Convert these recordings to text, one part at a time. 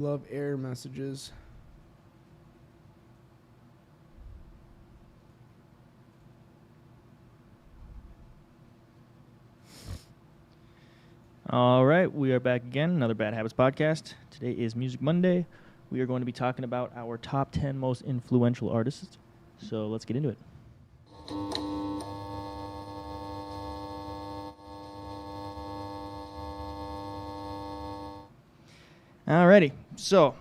Love error messages. All right, we are back again, another Bad Habits podcast. Today is Music Monday. We are going to be talking about our top 10 most influential artists. So let's get into it. Alrighty, so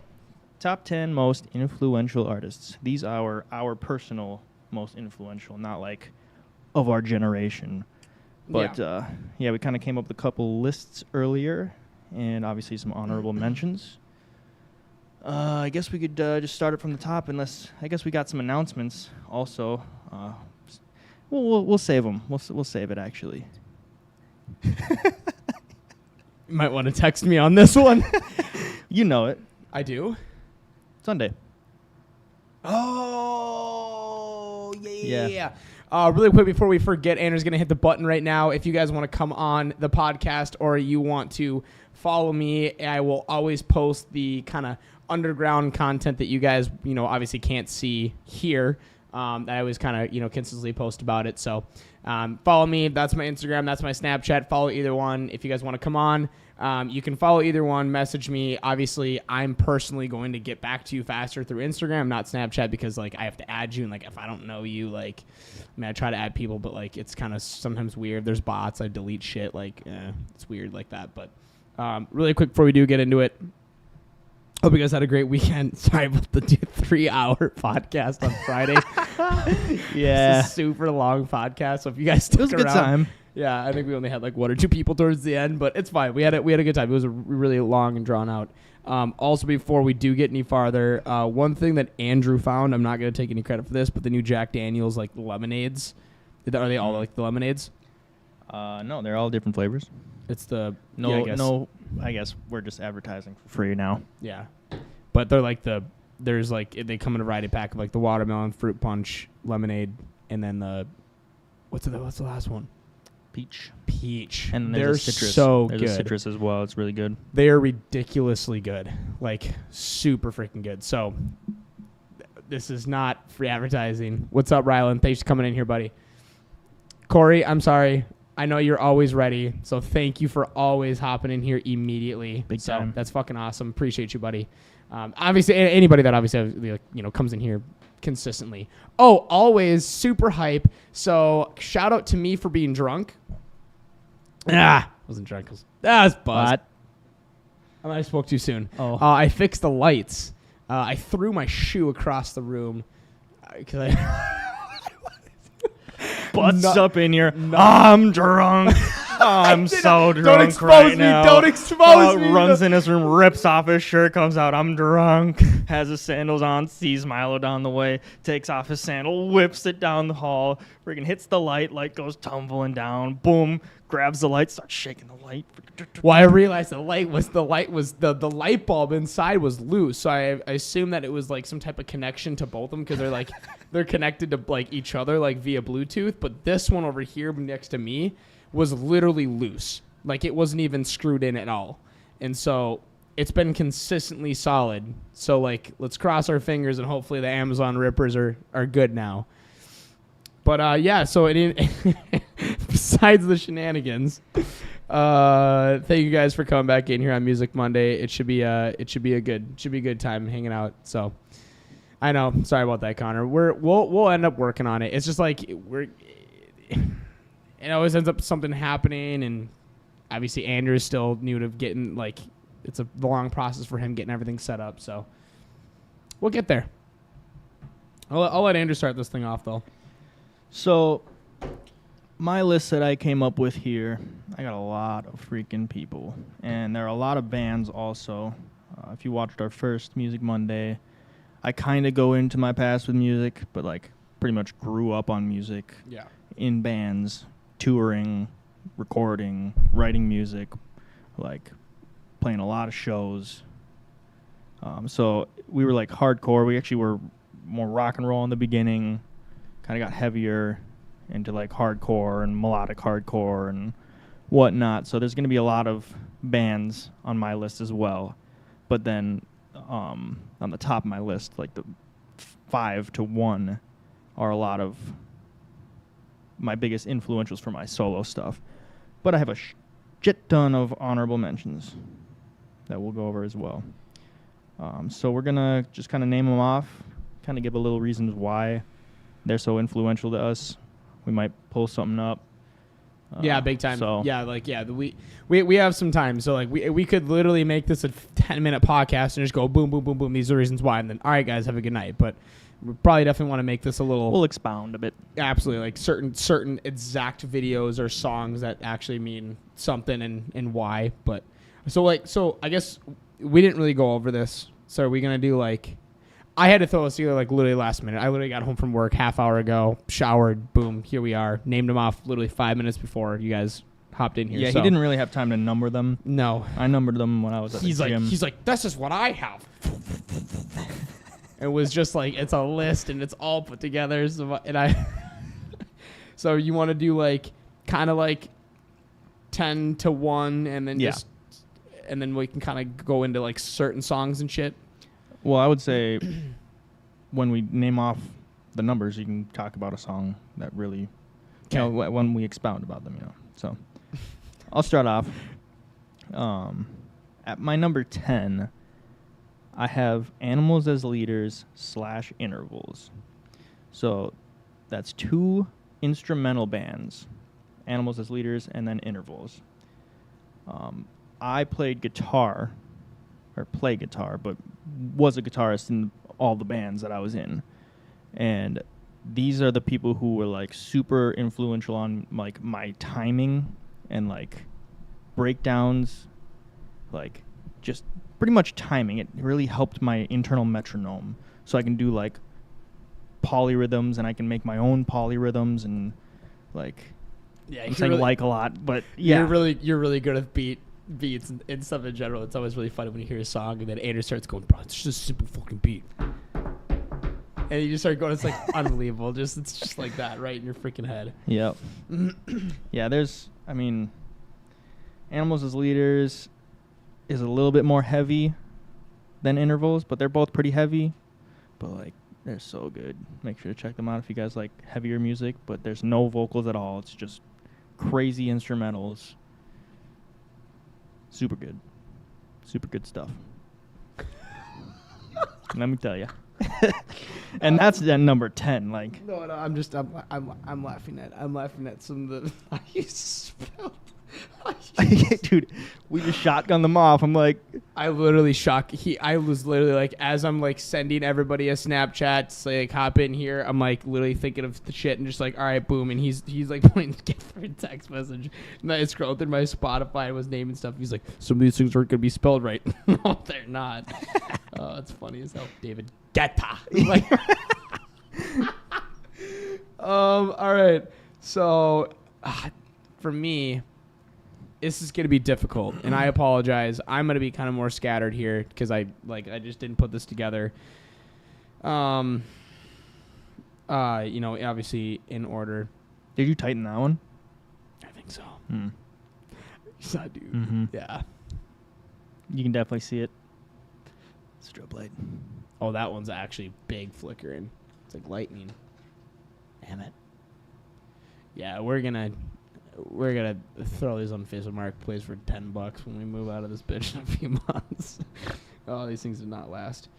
top 10 most influential artists. These are our personal most influential, not like of our generation. But yeah, we kind of came up with a couple lists earlier, and obviously some honorable mentions. I guess we could just start it from the top, unless I guess we got some announcements also. We'll save them. We'll save it actually. You might want to text me on this one. You know it. I do. Sunday. Oh, Yeah. yeah. Really quick before we forget, Andrew's going to hit the button right now. If you guys want to come on the podcast or you want to follow me, I will always post the kind of underground content that you guys, obviously can't see here. I always kind of, consistently post about it. So follow me. That's my Instagram. That's my Snapchat. Follow either one. If you guys want to come on, you can follow either one. Message me. Obviously, I'm personally going to get back to you faster through Instagram, not Snapchat, because I have to add you. And if I don't know you, I try to add people, but it's kind of sometimes weird. There's bots. I delete shit. It's weird like that. But really quick before we do get into it. Hope you guys had a great weekend. Sorry about the 3-hour podcast on Friday. Yeah. It's a super long podcast. So if you guys stick around. It was a good time. Yeah, I think we only had 1 or 2 people towards the end, but it's fine. We had a good time. It was a really long and drawn out. Also, before we do get any farther, one thing that Andrew found, I'm not going to take any credit for this, but the new Jack Daniels lemonades. Are they all the lemonades? No, they're all different flavors. It's the I guess we're just advertising for free now. Yeah, but they're they come in a variety pack of the watermelon, fruit punch, lemonade, and then what's the last one? Peach. And they're they're citrus. so there's good. A citrus as well. It's really good. They are ridiculously good, super freaking good. So this is not free advertising. What's up, Rylan? Thanks for coming in here, buddy. Corey, I'm sorry. I know you're always ready, so thank you for always hopping in here immediately. Big time. That's fucking awesome. Appreciate you, buddy. Obviously, anybody that obviously comes in here consistently. Oh, always super hype. So shout out to me for being drunk. Wasn't drunk. I was buzzed. I spoke too soon. Oh. I fixed the lights. I threw my shoe across the room because Butts up in here. I'm drunk. I'm so drunk Don't expose right me. now. Don't expose me. Runs in his room, rips off his shirt, comes out. I'm drunk. Has his sandals on. Sees Milo down the way. Takes off his sandal. Whips it down the hall. Freaking hits the light. Light goes tumbling down. Boom. Grabs the light. Starts shaking the light. Well, I realized the light was the light bulb inside was loose, so I assumed that it was some type of connection to both of them because they're they're connected to each other via Bluetooth. But this one over here next to me was literally loose, it wasn't even screwed in at all, and so it's been consistently solid. So let's cross our fingers and hopefully the Amazon rippers are good now. But yeah, so besides the shenanigans. Thank you guys for coming back in here on Music Monday. It should be a good time hanging out. So I know, sorry about that, Connor. We'll end up working on it. It's just it always ends up something happening, and obviously Andrew is still new to getting it's a long process for him getting everything set up. So we'll get there. I'll let Andrew start this thing off though. So my list that I came up with here, I got a lot of freaking people. And there are a lot of bands also. If you watched our first Music Monday, I kind of go into my past with music, but pretty much grew up on music. Yeah. In bands, touring, recording, writing music, playing a lot of shows. So we were hardcore. We actually were more rock and roll in the beginning, kind of got heavier into hardcore and melodic hardcore and whatnot. So there's going to be a lot of bands on my list as well. But then on the top of my list, like the 5 to 1 are a lot of my biggest influentials for my solo stuff. But I have a shit ton of honorable mentions that we'll go over as well. So we're going to just kind of name them off, kind of give a little reasons why they're so influential to us. We might pull something up. Yeah, big time. So yeah, like we have some time. So like we could literally make this a 10-minute podcast and just go boom, boom, boom, boom. These are the reasons why, and then all right, guys, have a good night. But we probably definitely want to make this a little. we'll expound a bit. Absolutely, like certain exact videos or songs that actually mean something and why. But so I guess we didn't really go over this. So are we gonna do like? I had to throw this together like literally last minute. I literally got home from work half hour ago, showered, boom, here we are. Named them off literally 5 minutes before you guys hopped in here. Yeah, so. he didn't really have time to number them. No. I numbered them when I was at the gym. He's like, this is what I have. It was just like, it's a list and it's all put together. So, so you want to do like, kind of like 10 to 1 and then Yeah. and then we can kind of go into like certain songs and shit. Well, I would say when we name off the numbers, you can talk about a song that really, when we expound about them, So I'll start off. At my number 10, I have Animals as Leaders / Intervals. So that's 2 instrumental bands, Animals as Leaders and then Intervals. I played guitar, or play guitar, but was a guitarist in all the bands that I was in. And these are the people who were like super influential on like my timing and like breakdowns, like just pretty much timing. It really helped my internal metronome. So I can do like polyrhythms and I can make my own polyrhythms and like I'm saying really, like a lot, but yeah. You're really good at beats and stuff in general. It's always really funny when you hear a song and then Andrew starts going, bro, it's just a simple fucking beat. And you just start going, it's like unbelievable. It's just like that, right in your freaking head. Yep. Yeah, Animals as Leaders is a little bit more heavy than Intervals, but they're both pretty heavy. But like, they're so good. Make sure to check them out if you guys like heavier music, but there's no vocals at all. It's just crazy instrumentals. Super good. Super good stuff. Let me tell you. And that's at number 10. Like no, I'm laughing at some of the I used to spell. Dude, we just shotgun them off. I'm like, I literally I was literally like, as I'm like sending everybody a Snapchat to say like hop in here, I'm like literally thinking of the shit and just like, all right, boom, and he's like putting together a text message, and I scrolled through my Spotify and was naming stuff. He's like, some of these things aren't gonna be spelled right. No, they're not. Oh, it's funny as hell, David Guetta. Like, all right, so for me. This is going to be difficult, and I apologize. I'm going to be kind of more scattered here because I just didn't put this together. Obviously in order. Did you tighten that one? I think so. Yeah, dude. Mm-hmm. Yeah. You can definitely see it. Strobe light. Oh, that one's actually big flickering. It's like lightning. Damn it. Yeah, we're gonna throw these on Facebook Marketplace for $10 when we move out of this bitch in a few months. Oh, these things do not last.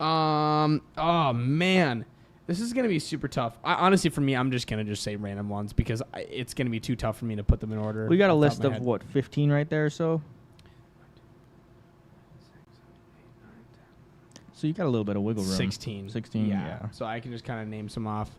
Oh man, this is gonna be super tough. Honestly, for me, I'm just gonna say random ones because it's gonna be too tough for me to put them in order. We got a list of what, 15 right there or so. So you got a little bit of wiggle room. 16. Yeah. So I can just kind of name some off.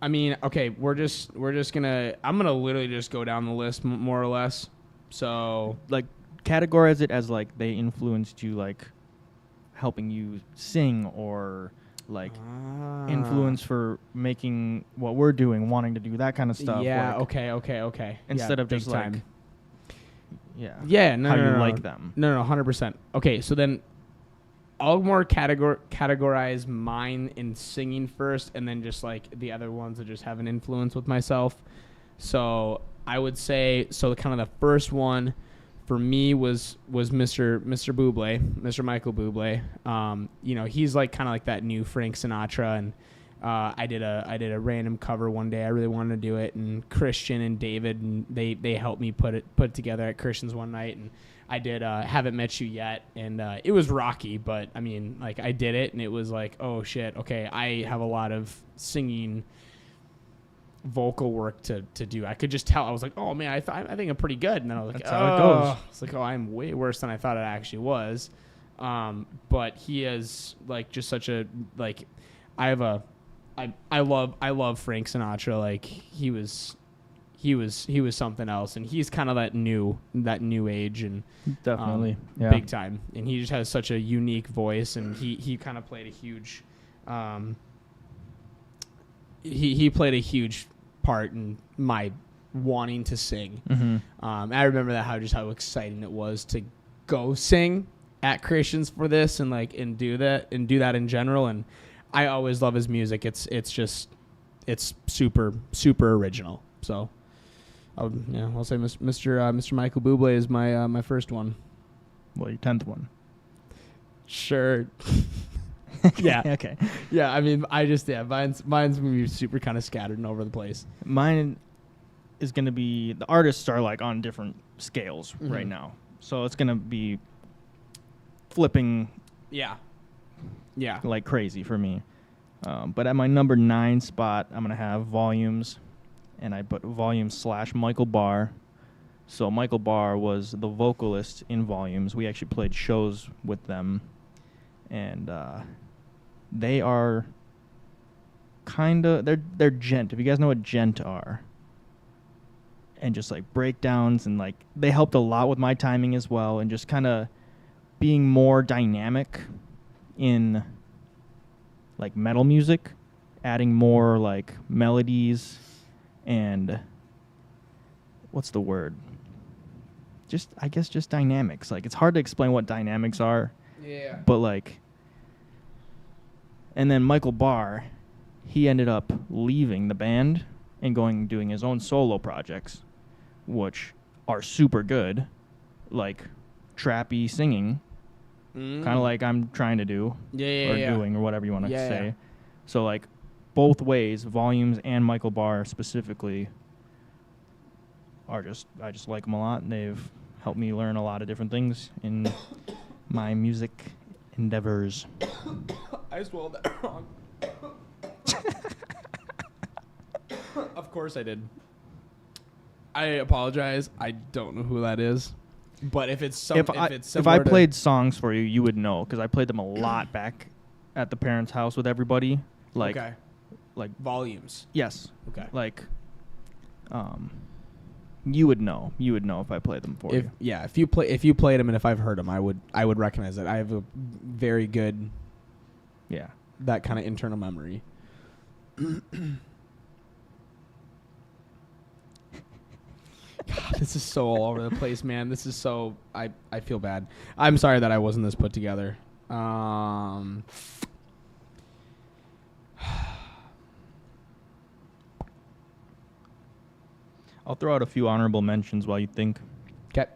I mean, okay, I'm gonna literally just go down the list more or less. So like categorize it as like they influenced you, like helping you sing or like influence for making what we're doing, wanting to do that kind of stuff. Yeah. Like, okay. Instead of just time. like, yeah. Yeah. No. How no, you no, like them. No. 100%. Okay. So then I'll more categorize mine in singing first, and then just like the other ones that just have an influence with myself. So I would say, so kind of the first one for me was Mr. Bublé, Mr. Michael Bublé. You know, he's like kind of like that new Frank Sinatra, and I did a random cover one day. I really wanted to do it, and Christian and David, and they helped me put it together at Christian's one night, and I did Haven't Met You Yet, and it was rocky, but I mean, like, I did it, and it was like, oh shit, okay, I have a lot of singing vocal work to do. I could just tell. I was like, oh man, I think I'm pretty good, and then I was like, That's how it goes. It's like, oh, I'm way worse than I thought it actually was. But he is like just such a like. I love Frank Sinatra. Like he was something else, and he's kind of that new age, and Definitely. Yeah. big time. And he just has such a unique voice, and he kind of played a huge he played a huge part in my wanting to sing. Mm-hmm. I remember that how exciting it was to go sing at Christians for this, and do that in general. And I always love his music. It's super original. So I'll say Mr. Michael Bublé is my first one. Well, your 10th one. Sure. Yeah. Okay. Yeah. I mean, mine's gonna be super kind of scattered and over the place. Mine is going to be, the artists are like on different scales Mm-hmm. right now. So it's going to be flipping Yeah. Yeah. like crazy for me. But at my number 9 spot, I'm going to have Volumes, and I put Volumes / Michael Barr. So Michael Barr was the vocalist in Volumes. We actually played shows with them, and they are kind of, they're djent. If you guys know what djent are, and just like breakdowns, and like they helped a lot with my timing as well, and just kind of being more dynamic in like metal music, adding more like melodies and what's the word? I guess just dynamics. Like, it's hard to explain what dynamics are, Yeah. but like, and then Michael Barr, he ended up leaving the band and doing his own solo projects, which are super good, like trappy singing, kind of like I'm trying to do, doing, or whatever you want to say. Yeah. So like, both ways, Volumes and Michael Barr specifically are I just like them a lot, and they've helped me learn a lot of different things in my music endeavors. I swallowed that wrong. Of course I did. I apologize. I don't know who that is. But if it's If I played songs for you, you would know, because I played them a lot back at the parents' house with everybody. Like, okay. like Volumes. yes, Okay. like, you would know. You would know if I played them for you. If you played them and if I've heard them, I would recognize it. I have a very good Yeah. that kind of internal memory. God, this is so all over the place, man. This is so I feel bad. I'm sorry that I wasn't this put together. I'll throw out a few honorable mentions while you think. Okay.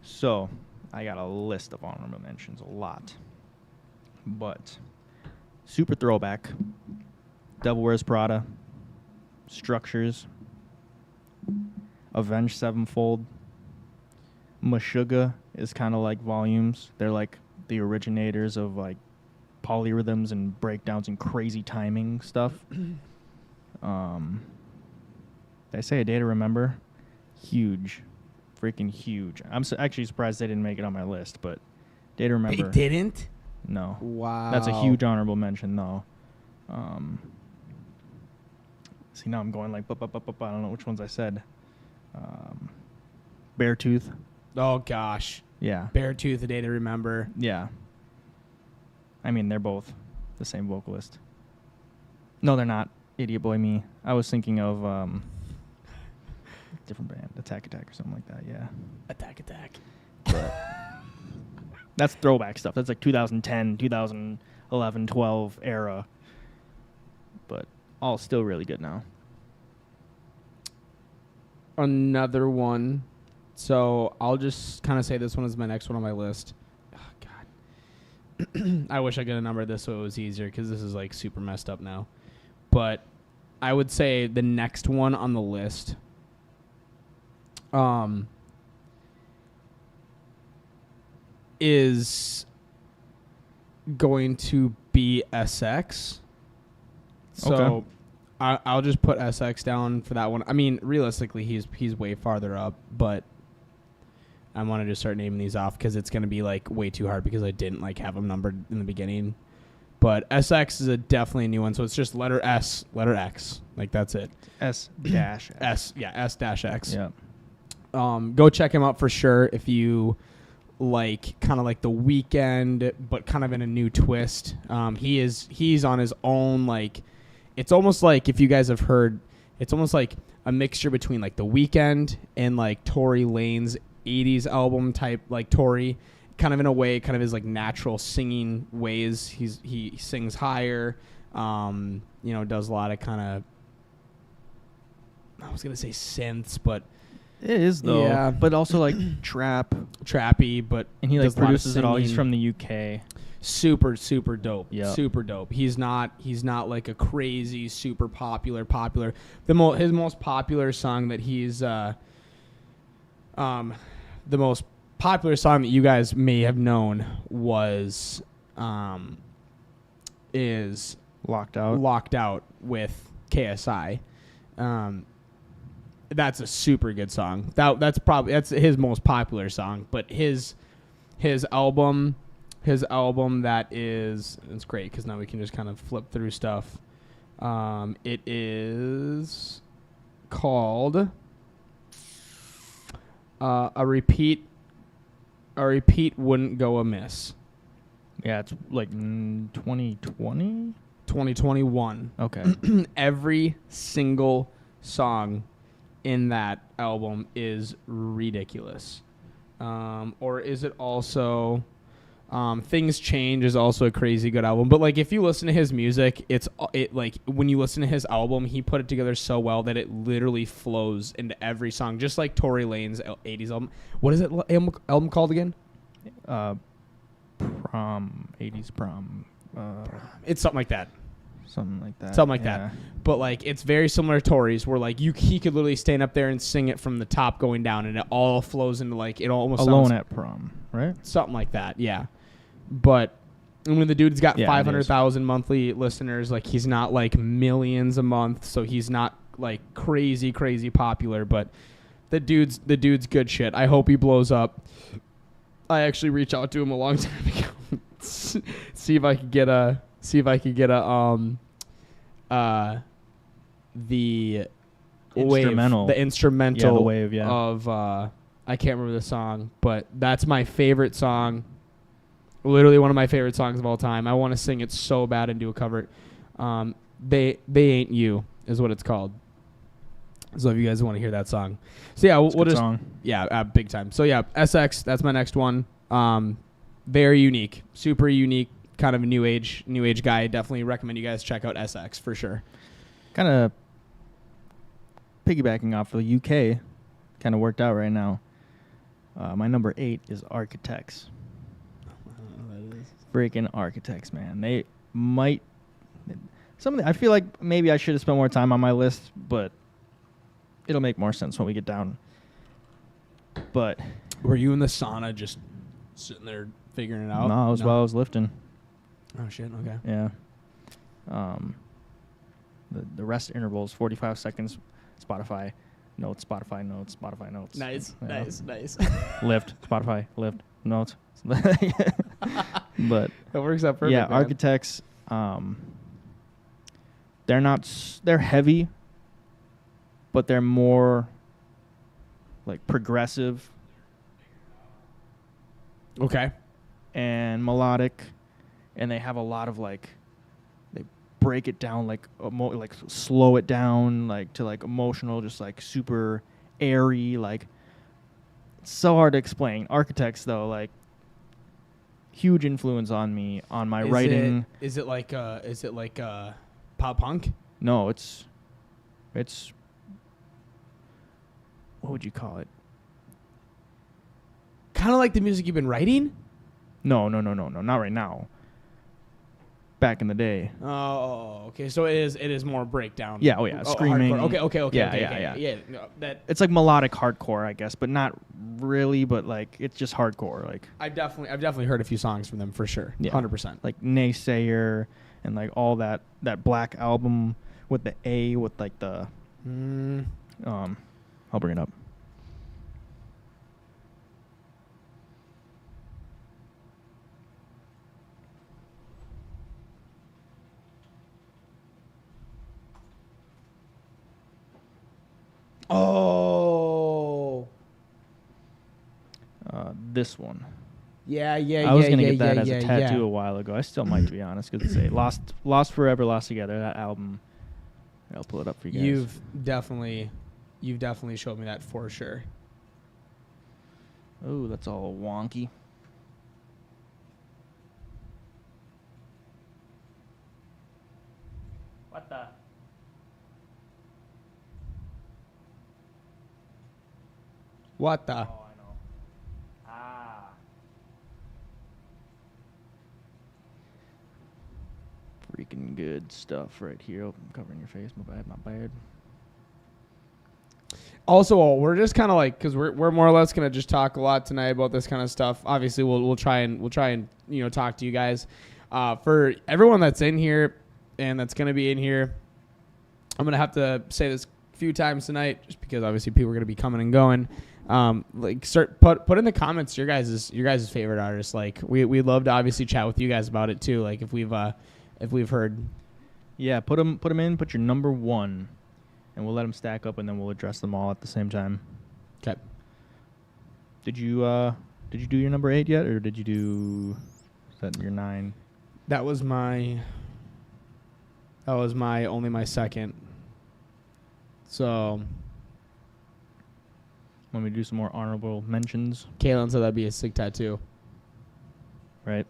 So, I got a list of honorable mentions, a lot. But, super throwback, Devil Wears Prada, Structures, Avenged Sevenfold, Meshuggah is kind of like Volumes. They're like the originators of like polyrhythms and breakdowns and crazy timing stuff. Did I say A Day to Remember? Huge. Freaking huge. I'm actually surprised they didn't make it on my list, but Day to Remember. They didn't? No. Wow. That's a huge honorable mention, though. See, now I'm going like, I don't know which ones I said. Beartooth. Oh gosh. Yeah. Beartooth, A Day to Remember. Yeah. I mean, they're both the same vocalist. No, they're not. Idiot Boy Me. I was thinking of different band, Attack or something like that. Yeah. Attack. That's throwback stuff. That's like 2010, 2011, 12 era. But all still really good now. Another one So I'll just kind of say this one is my next one on my list. Oh, God. I wish I could have numbered this so it was easier because this is like super messed up now. But I would say the next one on the list is going to be SX. So Okay. I'll just put SX down for that one. I mean, realistically, he's way farther up, but I want to just start naming these off because it's going to be like way too hard because I didn't like have them numbered in the beginning. But SX is definitely a new one, so it's just letter S, letter X, like that's it. S dash S, yeah, S dash X. Yeah. Go check him out for sure if you like kind of like The Weeknd, but kind of in a new twist. He's on his own, like it's almost like if you guys have heard, it's almost like a mixture between like The Weeknd and like Tory Lane's 80s album type, like Tory, kind of in a way, kind of his like natural singing ways. He sings higher, does a lot of kind of, I was gonna say synths, but It is though. Yeah. But also like trap, trappy, but and he like does a lot of produces it all. He's singing. from the UK. Super dope. Yeah. Super dope. He's not like a crazy super popular. His most popular song that he's the most popular song that you guys may have known was is Locked Out. Locked Out with KSI. That's a super good song. That's his most popular song, but his album that is, it's great because now we can just kind of flip through stuff. It is called a repeat wouldn't go amiss. Yeah, it's like 2020. 2021. Okay. Every single song in that album is ridiculous. Or is it also Things Change is also a crazy good album, but like if you listen to his music, it like when you listen to his album, he put it together so well that it literally flows into every song, just like Tory Lane's 80s album. What is it album called again? Prom, 80s prom. It's something like that. Something like that. Something like that. But like it's very similar to Tory's, where like he could literally stand up there and sing it from the top going down, and it all flows into like it almost Alone sounds at Prom, right? something like that. Yeah, but when the dude's got Yeah, it 500,000 monthly listeners, like he's not like millions a month, so he's not like crazy popular. But the dude's good shit. I hope he blows up. I actually reached out to him a long time ago, see if I could get a the Instrumental. wave, the instrumental Yeah, the wave, yeah. of I can't remember the song, but that's my favorite song. Literally one of my favorite songs of all time. I want to sing it so bad and do a cover. They Ain't You is what it's called. So if you guys want to hear that song, so yeah, we'll just song. yeah, big time. So yeah, SX, that's my next one. Very unique, super unique, kind of a new age guy. Definitely recommend you guys check out SX for sure. Kind of piggybacking off of the UK, kind of worked out right now. My number 8 is Architects. Freaking Architects, man. They might. I feel like maybe I should have spent more time on my list, but it'll make more sense when we get down. But Were you in the sauna just sitting there figuring it out? no, it was while I was lifting. Oh shit. Okay. Yeah. The rest intervals, 45 seconds. Spotify notes, Spotify notes, Spotify notes. Nice. Yeah. Nice. Lift, Spotify, lift, notes. But That works out perfect. yeah, man. Architects. They're heavy, but they're more like progressive Okay. and melodic, and they have a lot of like they break it down like slow it down like to like emotional, just like super airy, like it's so hard to explain. Architects though, like huge influence on me on my writing. Is it like pop punk? No, it's what would you call it? Kind of like the music you've been writing? No, not right now. Back in the day. Oh, okay. So it is more breakdown. Yeah, screaming. Hardcore. Okay. Yeah. No, that It's like melodic hardcore, I guess, but not really, but like it's just hardcore. Like I've definitely heard a few songs from them for sure. Yeah. 100%. like Naysayer and like all that Black album with the A with like the I'll bring it up. Oh. This one. Yeah. I was gonna get that as a tattoo a while ago. I still might, to be honest, because it's Lost Forever, Lost Together. That album. I'll pull it up for you guys. You've definitely showed me that for sure. Oh, that's all wonky. What the? What the? Oh, I know. Ah. Freaking good stuff right here. Oh, I'm covering your face. My bad. Also, we're just kind of like, because we're more or less gonna just talk a lot tonight about this kind of stuff. Obviously, we'll try and talk to you guys. For everyone that's in here and that's gonna be in here, I'm gonna have to say this a few times tonight, just because obviously people are gonna be coming and going. Put in the comments your guys' favorite artists. Like we'd love to obviously chat with you guys about it too. Like if we've heard. Yeah, put them in. Put your number one. And we'll let them stack up, and then we'll address them all at the same time. Okay. Did you do your number 8 yet, or did you do? Is that your 9? That was my only my second. So. Want me to do some more honorable mentions? Kalen said that'd be a sick tattoo. Right.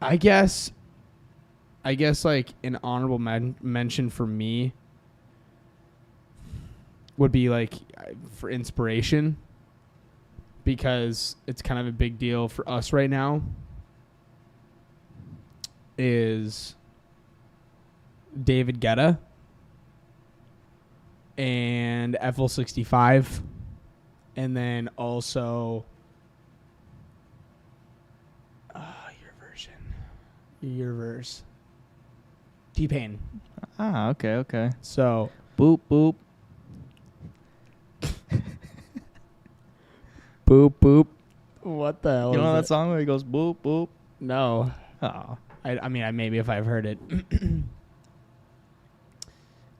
I guess like an honorable mention for me would be like for inspiration, because it's kind of a big deal for us right now, is David Guetta and FL65, and then also your verse. T-Pain. Ah, okay. So boop boop. boop boop. What the hell? You know is that it? song where he goes boop boop? No. Oh. I mean, maybe if I've heard it.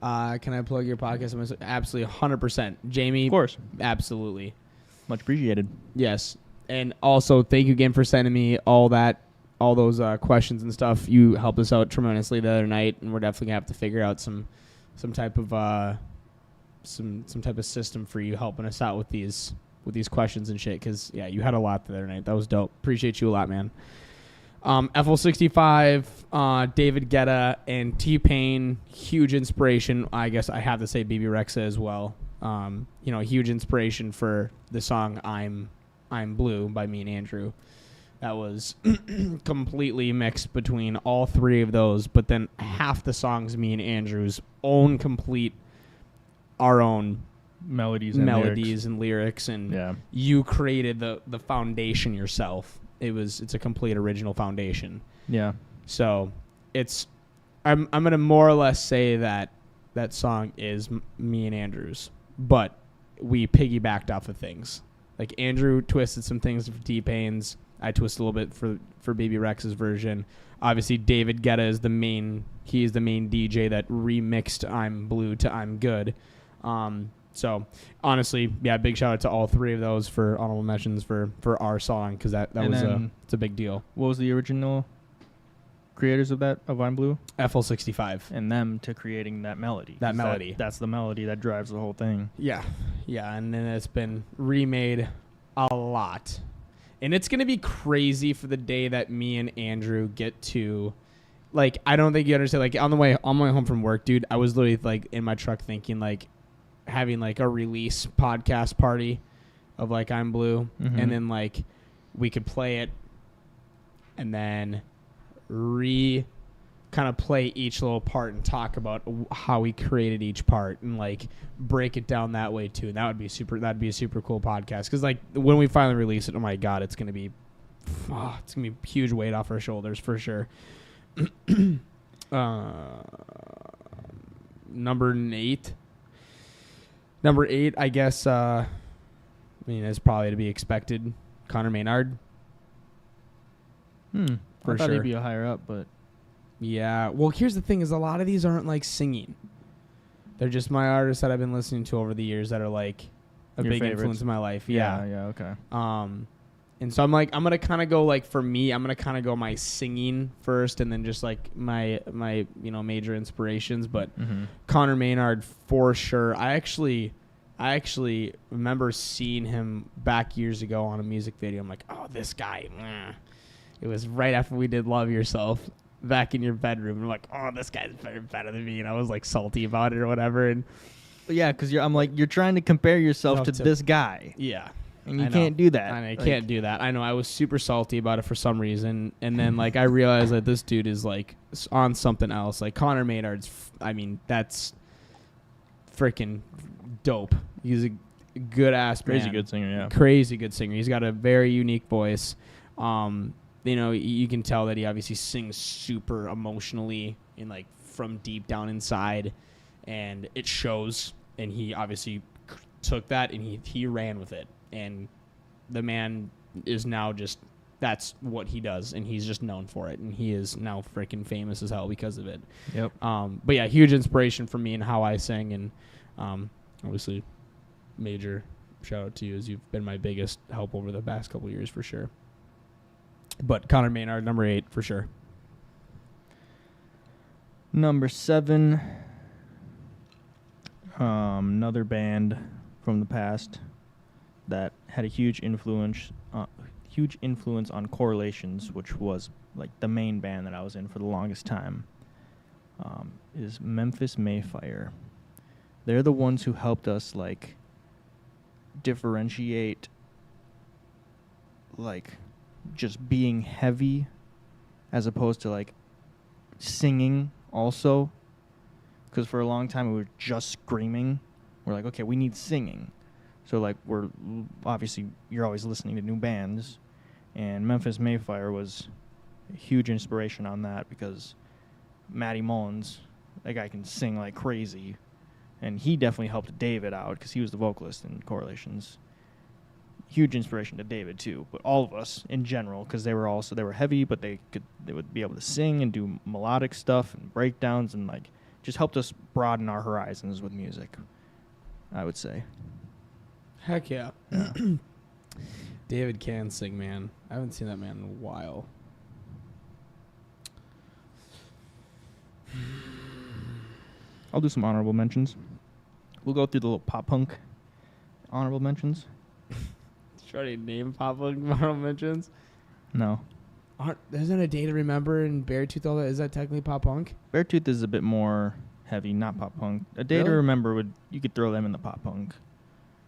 Can I plug your podcast? Absolutely, 100%. Jamie. Of course. Absolutely. Much appreciated. Yes. And also, thank you again for sending me all those questions and stuff. You helped us out tremendously the other night, and we're definitely gonna have to figure out some type of some type of system for you helping us out with these questions and shit. Because yeah, you had a lot the other night. That was dope. Appreciate you a lot, man. FL65, David Guetta, and T-Pain, huge inspiration. I guess I have to say BB Rexa as well. Huge inspiration for the song "I'm Blue" by me and Andrew. That was completely mixed between all three of those, but then half the songs me and Andrew's own our own melodies and lyrics, and yeah. You created the foundation yourself. It's a complete original foundation. Yeah. So I'm gonna more or less say that song is me and Andrew's, but we piggybacked off of things. Like Andrew twisted some things for T-Pain's. I twisted a little bit for BB Rex's version. Obviously, David Guetta is the main DJ that remixed "I'm Blue" to "I'm Good." So honestly, yeah, big shout out to all three of those for honorable mentions for our song, because it's a big deal. What was the original creators of "I'm Blue"? FL65 and them to creating that melody. That's the melody that drives the whole thing. Yeah, and then it's been remade a lot. And it's going to be crazy for the day that me and Andrew get to, like, I don't think you understand. Like, on my way home from work, dude, I was literally, like, in my truck thinking, like, having like a release podcast party of like I'm Blue, Mhm. and then like we could play it and then kind of play each little part and talk about how we created each part and like break it down that way too. And that'd be a super cool podcast, because like when we finally release it, oh my god, it's gonna be a huge weight off our shoulders for sure. Number eight, I guess. I mean, it's probably to be expected. Connor Maynard. I For thought sure. he'd be higher up, but Yeah. Well, here's the thing: is a lot of these aren't like singing. They're just my artists that I've been listening to over the years that are like a Your big favorites. influence in my life. yeah, Yeah. okay. And so I'm gonna kind of go like, for me, I'm gonna kind of go my singing first, and then just like my major inspirations. But Mm-hmm. Connor Maynard for sure. I actually remember seeing him back years ago on a music video. I'm like, oh, this guy. It was right after we did Love Yourself back in your bedroom. I'm like, oh, this guy's better than me. And I was like salty about it or whatever. And Yeah, because you're trying to compare yourself to this guy, yeah. and you I know. can't do that. I can't do that. I know. I was super salty about it for some reason. And then like I realized that this dude is like on something else. Like Connor Maynard's, that's freaking dope. He's a good ass Crazy man. good singer, yeah. Crazy good singer. He's got a very unique voice. You can tell that he obviously sings super emotionally and like from deep down inside, and it shows. And he obviously took that and he ran with it. And the man is now just, that's what he does, and he's just known for it. And he is now freaking famous as hell because of it. Yep. But yeah, huge inspiration for me and how I sing, and obviously major shout out to you, as you've been my biggest help over the past couple of years for sure. But Connor Maynard, number 8 for sure. Number 7, another band from the past that had a huge influence on Correlations, which was like the main band that I was in for the longest time, is Memphis Mayfire. They're the ones who helped us like differentiate like just being heavy as opposed to like singing also, because for a long time we were just screaming. We're like, okay, we need singing, so like we're obviously, you're always listening to new bands, and Memphis Mayfire was a huge inspiration on that, because Matty Mullins, that guy can sing like crazy, and he definitely helped David out because he was the vocalist in Correlations. Huge inspiration to David too, but all of us in general, because they were heavy, but they would be able to sing and do melodic stuff and breakdowns, and like just helped us broaden our horizons with music, I would say. Heck yeah. David can sing, man. I haven't seen that man in a while. I'll do some honorable mentions. We'll go through the little pop punk honorable mentions. Try to name pop punk honorable mentions. No. Isn't A Day to Remember and Beartooth all that? Is that technically pop punk? Beartooth is a bit more heavy, not pop punk. A Day to Really? Remember you could throw them in the pop punk,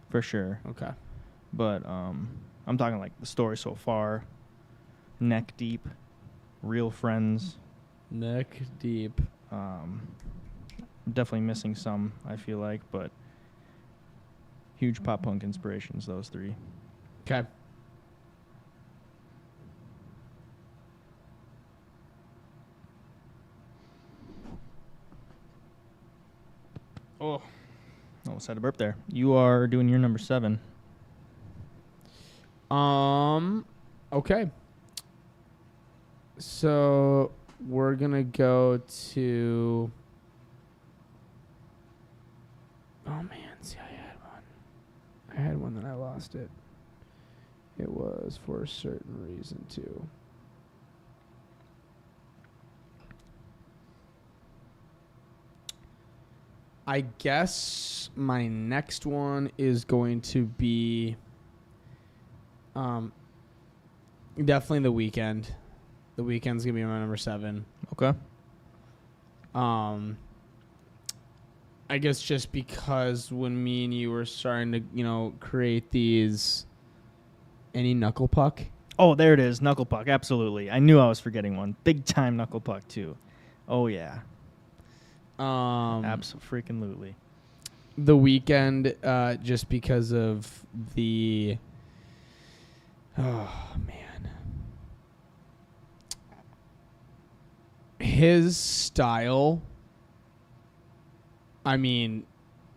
for sure. Okay. But I'm talking like The Story So Far, Neck Deep, Real Friends. Neck Deep. Definitely missing some, I feel like, but huge pop punk inspirations, those 3. Okay. Oh, almost had a burp there. You are doing your number 7. Okay. So we're gonna go to. Oh man, see, I had one that I lost it. It was for a certain reason too. I guess my next one is going to be definitely The Weeknd. The Weeknd's gonna be my number 7. Okay. I guess just because when me and you were starting to, create these, any Knuckle Puck? Oh, there it is, Knuckle Puck. Absolutely, I knew I was forgetting one. Big time Knuckle Puck too. Oh yeah, absolutely. The Weeknd, just because of the, oh man, his style. I mean,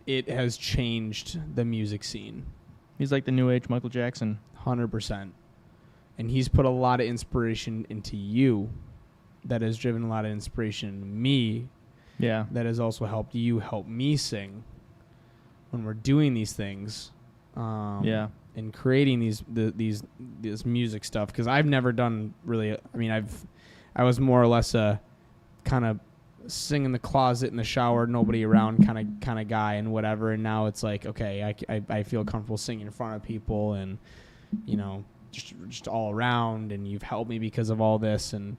it has changed the music scene. He's like the new age Michael Jackson. 100%. And he's put a lot of inspiration into you that has driven a lot of inspiration in me. Yeah. That has also helped you help me sing when we're doing these things. Yeah. And creating this music stuff. Because I've never done really, I was more or less a kind of sing in the closet, in the shower, nobody around kind of guy and whatever. And now it's like, okay, I feel comfortable singing in front of people and, just all around. And you've helped me because of all this. And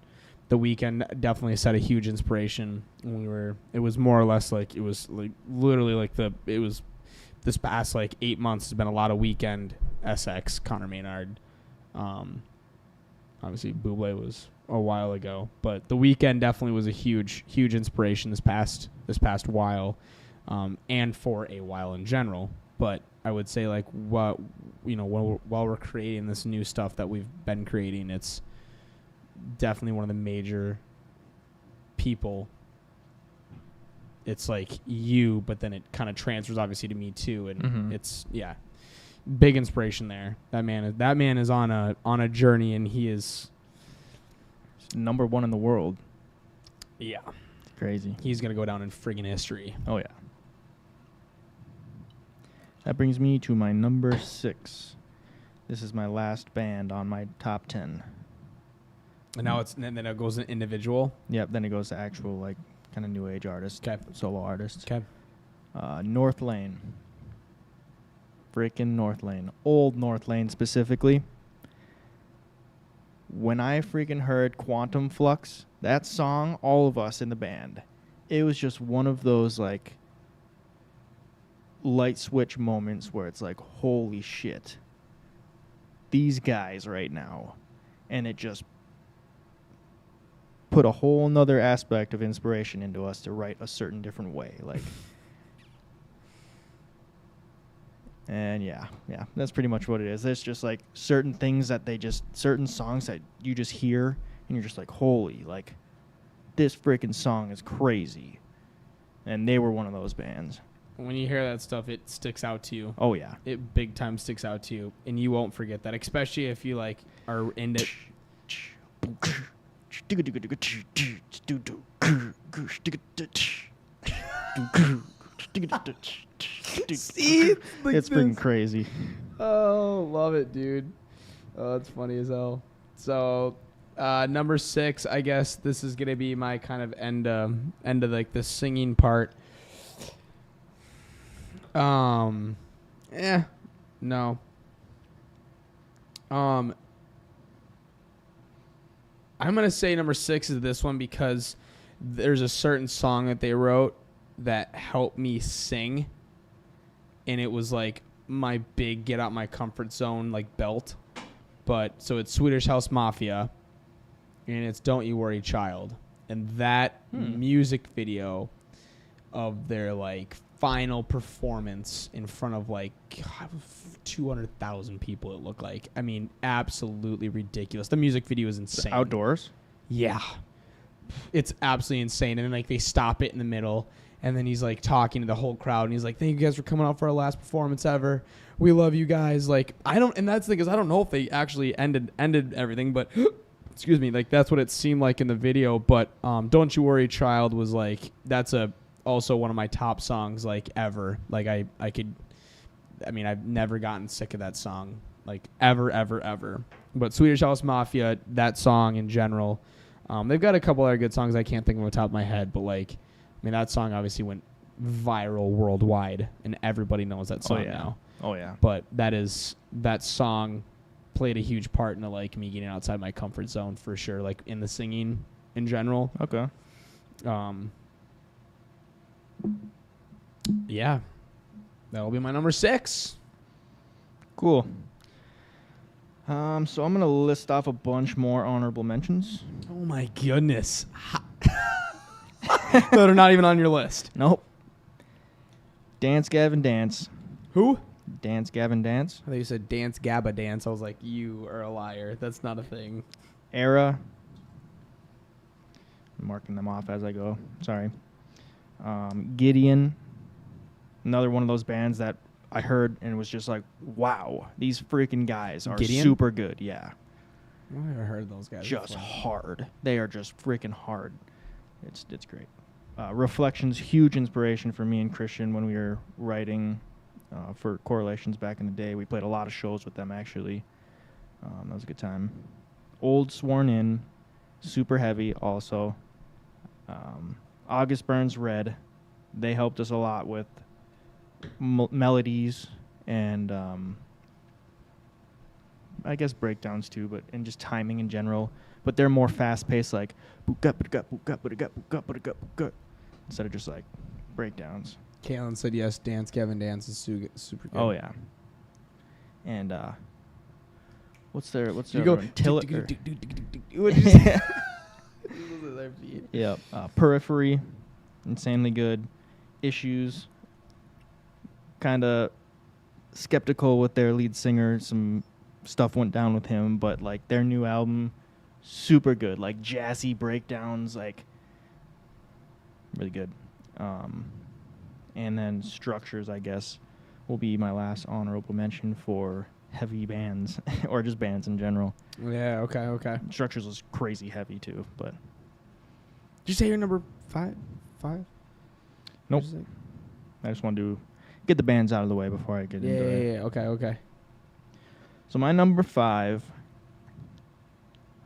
The Weeknd definitely set a huge inspiration when it was more or less like, it was like literally like this past like 8 months has been a lot of Weeknd, SX, Connor Maynard. Obviously Bublé was a while ago, but The Weeknd definitely was a huge inspiration this past while, and for a while in general. But I would say like while we're creating this new stuff that we've been creating, it's definitely one of the major people. It's like you, but then it kind of transfers obviously to me too, and it's big inspiration there. That man is on a journey, and he is number one in the world. Yeah. It's crazy. He's going to go down in friggin' history. Oh, yeah. That brings me to my number 6. This is my last band on my top 10. And now then it goes an individual? Yep, then it goes to actual, like, kind of new age artist. Okay. Solo artist. Okay. North Lane. Frickin' North Lane. Old North Lane specifically. When I freaking heard Quantum Flux, that song, all of us in the band, it was just one of those, like, light switch moments where it's like, holy shit, these guys right now. And it just put a whole nother aspect of inspiration into us to write a certain different way. Like, and yeah, that's pretty much what it is. There's just like certain things that certain songs that you just hear and you're just like, holy, like, this freaking song is crazy. And they were one of those bands. When you hear that stuff, it sticks out to you. Oh, yeah. It big time sticks out to you, and you won't forget that, especially if you, like, are into... See? Like it's freaking crazy. Oh, love it, dude. Oh, that's funny as hell. So, number 6, I guess this is going to be my kind of end of, like, the singing part. No. I'm going to say number 6 is this one because there's a certain song that they wrote that helped me sing. And it was like my big get out my comfort zone, like, belt. But so it's Swedish House Mafia and it's Don't You Worry Child. And that music video of their, like, final performance in front of, like, 200,000 people, it looked like. I mean, absolutely ridiculous. The music video is insane. Outdoors? Yeah. It's absolutely insane. And then, like, they stop it in the middle, and then he's, like, talking to the whole crowd, and he's like, thank you guys for coming out for our last performance ever. We love you guys. Like, and that's the thing, is I don't know if they actually ended everything, but excuse me, like, that's what it seemed like in the video. But Don't You Worry Child was, like, that's also one of my top songs, like, ever. Like, I've never gotten sick of that song, like, ever. But Swedish House Mafia, that song in general, they've got a couple other good songs I can't think of on the top of my head, but, like, I mean, that song obviously went viral worldwide, and everybody knows that song now. Oh, yeah. But that song played a huge part into, like, me getting outside my comfort zone for sure, like, in the singing in general. Okay. Yeah. That'll be my number 6. Cool. So I'm gonna list off a bunch more honorable mentions. Oh my goodness. That are not even on your list. Nope. Dance Gavin Dance. Who? Dance Gavin Dance. I thought you said Dance Gabba Dance. I was like, you are a liar. That's not a thing. Era. I'm marking them off as I go. Sorry. Gideon. Another one of those bands that I heard and was just like, wow, these freaking guys are Gideon? super good. Yeah. I've never heard of those guys. Just before. hard. They are just freaking hard. It's great. Reflections, huge inspiration for me and Christian when we were writing for Correlations back in the day. We played a lot of shows with them, actually. That was a good time. Old Sworn In, super heavy also. August Burns Red. They helped us a lot with melodies and I guess breakdowns too, and just timing in general. But they're more fast-paced, like instead of just like breakdowns. Kalen said yes. Dance Gavin Dance is super good. Oh yeah. And what's their You other go. one? What'd you say? Yeah. Periphery, insanely good. Issues. Kind of skeptical with their lead singer. Some stuff went down with him, but like their new album, super good. Like jazzy breakdowns, like really good. And then Structures, I guess, will be my last honorable mention for heavy bands or just bands in general. Yeah. Okay. Structures was crazy heavy too, but Did you say your number 5? 5? nope. I just want to get the bands out of the way before I get into it. Yeah. Okay. So my number 5,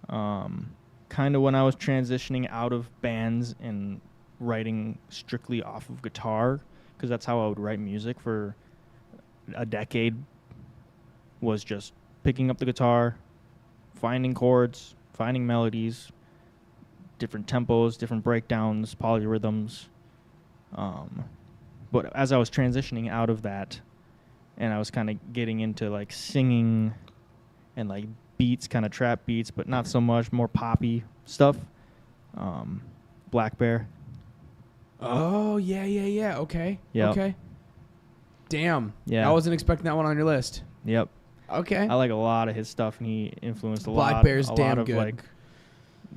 kind of when I was transitioning out of bands and writing strictly off of guitar, because that's how I would write music for a decade, was just picking up the guitar, finding chords, finding melodies, different tempos, different breakdowns, polyrhythms. But as I was transitioning out of that, and I was kind of getting into like singing and like beats, kind of trap beats, but not so much, more poppy stuff. Black Bear. Oh yeah. Okay. Yep. Okay. Damn. Yeah. I wasn't expecting that one on your list. Yep. Okay. I like a lot of his stuff, and he influenced a Black lot. Bear's a damn lot of good.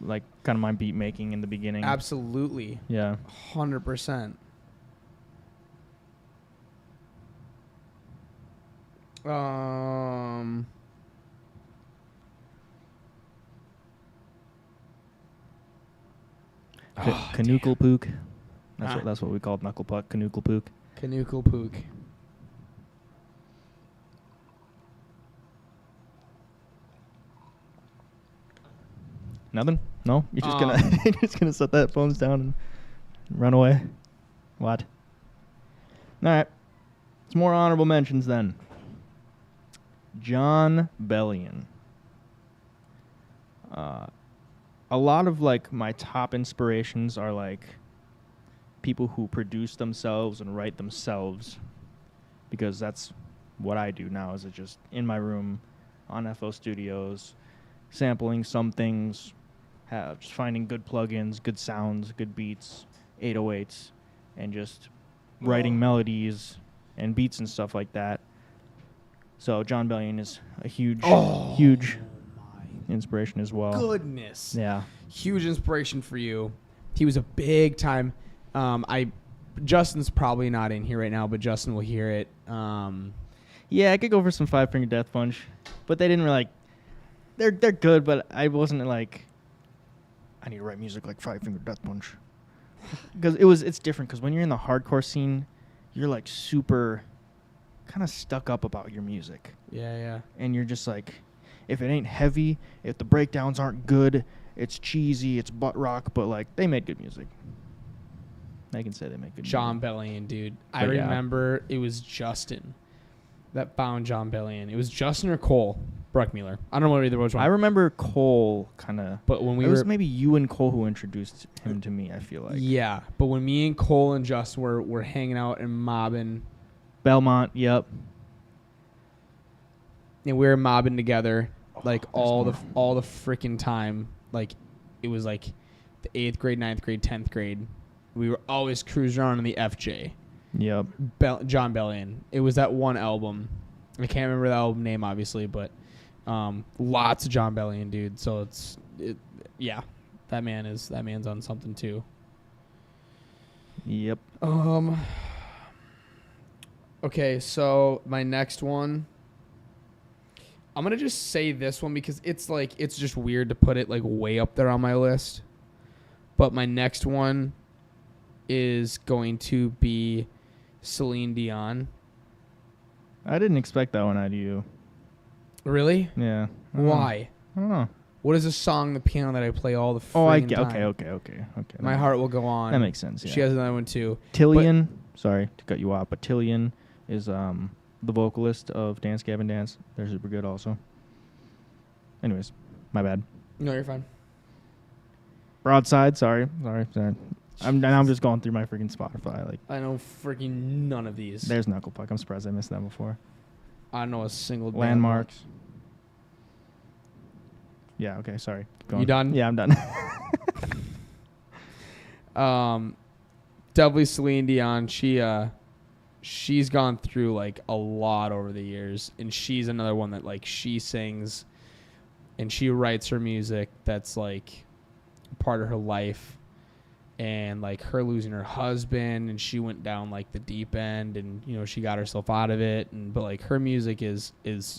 like kind of my beat making in the beginning. Absolutely. Yeah. 100%. Knuckle Pook. Huh? That's what we called Knuckle Puck. Knuckle Pook. Knuckle Pook. Nothing? No? You're just gonna you're just gonna set the headphones down and run away? What? Alright. It's more honorable mentions then. Jon Bellion. A lot of like my top inspirations are like people who produce themselves and write themselves, because that's what I do now, is it just in my room on FL Studios, sampling some things, just finding good plugins, good sounds, good beats, 808s, and just writing melodies and beats and stuff like that. So Jon Bellion is a huge inspiration as well. Goodness. Yeah. Huge inspiration for you. He was a big time. Justin's probably not in here right now, but Justin will hear it. Yeah, I could go for some Five Finger Death Punch, but they didn't really like. They're good, but I wasn't like, I need to write music like Five Finger Death Punch, because it's different. Because when you're in the hardcore scene, you're like super, kind of stuck up about your music. Yeah. And you're just like, if it ain't heavy, if the breakdowns aren't good, it's cheesy, it's butt rock, but like they made good music. I can say they make good Jon music. Bellion, dude. But I yeah. remember it was Justin that found Jon Bellion. It was Justin or Cole. Bruckmüller. I don't know either which one. I remember Cole kind of. But when It was maybe you and Cole who introduced him to me, I feel like. yeah, but when me and Cole and Justin were hanging out and mobbing, Belmont, yep. and we were mobbing together like there's all more. the freaking time. Like it was like the 8th grade, 9th grade, 10th grade. We were always cruising around in the FJ. Yep. John Bellion. It was that one album. I can't remember the album name, obviously, but lots of John Bellion, dude. So yeah, that man's on something too. Yep. Okay, so my next one. I'm gonna just say this one because it's just weird to put it like way up there on my list. But my next one is going to be Celine Dion. I didn't expect that one out of you. Really? Yeah. Why? I don't know. What is a song, the piano that I play all the Oh, I friggin' get. time? Okay. My Heart Will Go On. That makes sense. Yeah. She has another one too. Tillian. Sorry to cut you off, but Tillian is the vocalist of Dance Gavin Dance. They're super good also. Anyways, my bad. No, you're fine. Broadside. Sorry. I'm just going through my freaking Spotify. Like, I know freaking none of these. there's Knucklepuck. I'm surprised I missed that before. I don't know a single damn Landmarks. Yeah. Okay. Sorry. Keep going. You done? Yeah, I'm done. Definitely Celine Dion. She's gone through like a lot over the years, and she's another one that like she sings and she writes her music that's like part of her life, and like her losing her husband, and she went down like the deep end, and you know she got herself out of it, and but like her music is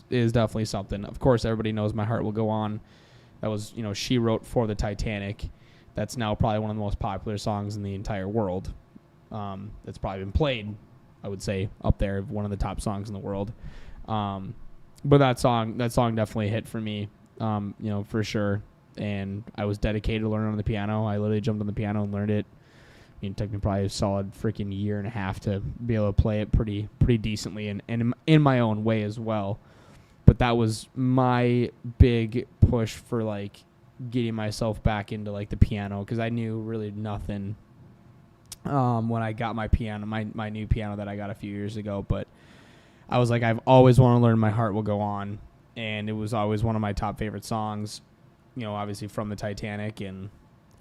definitely something. Of course, everybody knows My Heart Will Go On. That was, you know, she wrote for the Titanic. That's now probably one of the most popular songs in the entire world. That's probably been played, I would say, up there, one of the top songs in the world. But that song definitely hit for me, you know, for sure. And I was dedicated to learning on the piano. I literally jumped on the piano and learned it. I mean, it took me probably a solid freaking year and a half to be able to play it pretty decently and in my own way as well. But that was my big push for like getting myself back into like the piano, because I knew really nothing when I got my piano, my new piano that I got a few years ago. But I was like, I've always wanted to learn My Heart Will Go On, and it was always one of my top favorite songs, you know, obviously from the Titanic. And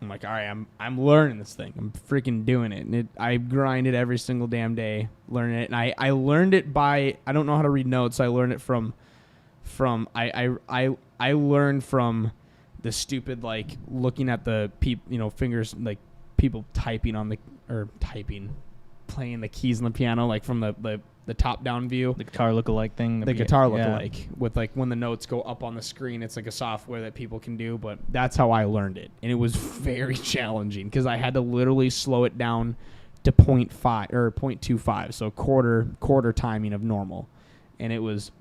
I'm like, all right, I'm learning this thing. I'm freaking doing it. And I grind it every single damn day, learning it. And I learned it by, I don't know how to read notes, so I learned it from I learned from the stupid, like, looking at the fingers, like people typing on playing the keys on the piano, like from the top down view. The guitar look-alike thing. The guitar look-alike, with like when the notes go up on the screen, it's like a software that people can do. But that's how I learned it, and it was very challenging because I had to literally slow it down to 0.5 or 0.25, so quarter timing of normal, and it was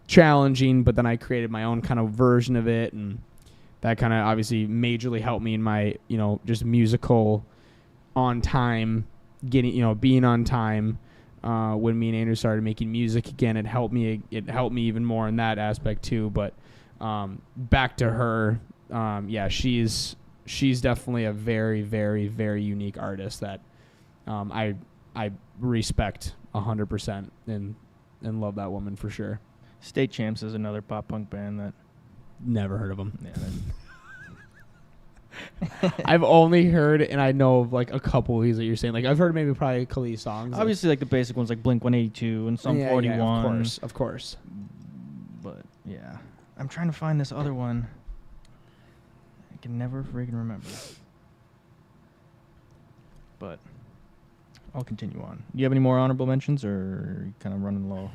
challenging. But then I created my own kind of version of it, and that kind of obviously majorly helped me in my, you know, just musical on time, being on time. When me and Andrew started making music again, it helped me even more in that aspect too. But back to her, she's definitely a very, very, very unique artist that I respect 100% and love that woman for sure. State Champs is another pop punk band that never heard of them. Yeah, I've only heard, and I know of like a couple of these that you're saying. Like I've heard maybe probably a couple of these songs. obviously like the basic ones like Blink-182 and Sum 41. Yeah, of course. But yeah, I'm trying to find this other one. I can never freaking remember. But I'll continue on. Do you have any more honorable mentions, or are you kind of running low?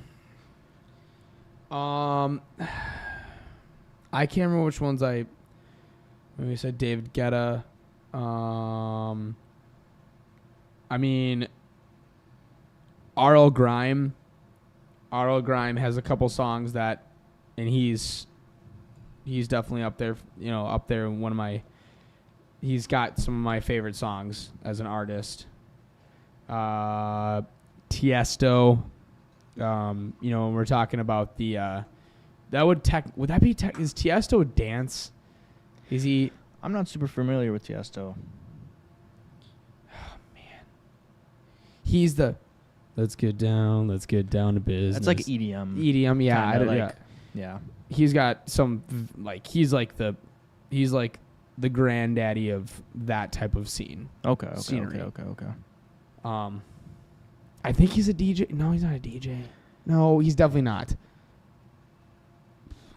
I can't remember which ones maybe said David Guetta. I mean, R.L. Grime. R.L. Grime has a couple songs that, and he's definitely up there. You know, up there in one of my. He's got some of my favorite songs as an artist. Tiesto. You know, when we're talking about the That would that be is Tiesto dance? Is he? I'm not super familiar with Tiesto. He's the let's get down to business. That's like EDM. EDM, yeah, Kinda yeah. He's got some like he's like the granddaddy of that type of scene. Okay. Scenery. Okay. I think he's a DJ. No, he's not a DJ. No, he's definitely not.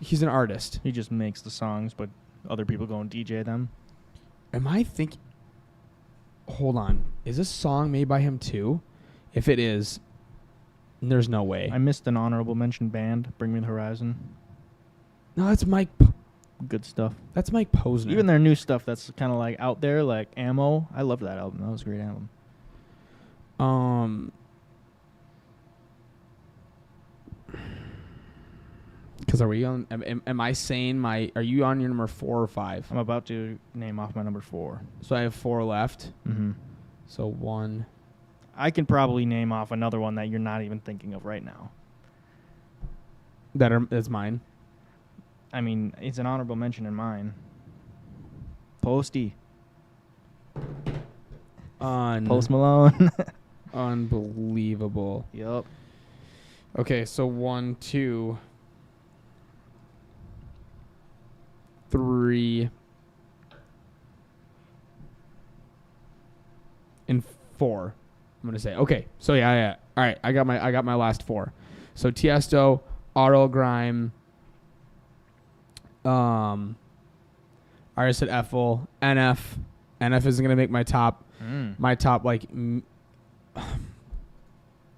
He's an artist. He just makes the songs, but other people go and DJ them. Am I thinking? Hold on. Is this song made by him too? If it is, there's no way. I missed an honorable mention band, Bring Me the Horizon. No, that's Mike. Good stuff. That's Mike Posner. Even their new stuff that's kind of like out there, like Ammo. I loved that album. That was a great album. Because are we on? Am I saying are you on your number 4 or 5? I'm about to name off my number 4. So I have 4 left. Mm-hmm. So 1. I can probably name off another one that you're not even thinking of right now. That's mine. I mean, it's an honorable mention in mine. Posty. Post Malone. Unbelievable. Yup. Okay, so 1, 2, 3, and 4. I'm gonna say okay. So yeah. All right, I got my last 4. So Tiesto, Auto Grime. I already said Eiffel, NF. NF isn't gonna make my top. My top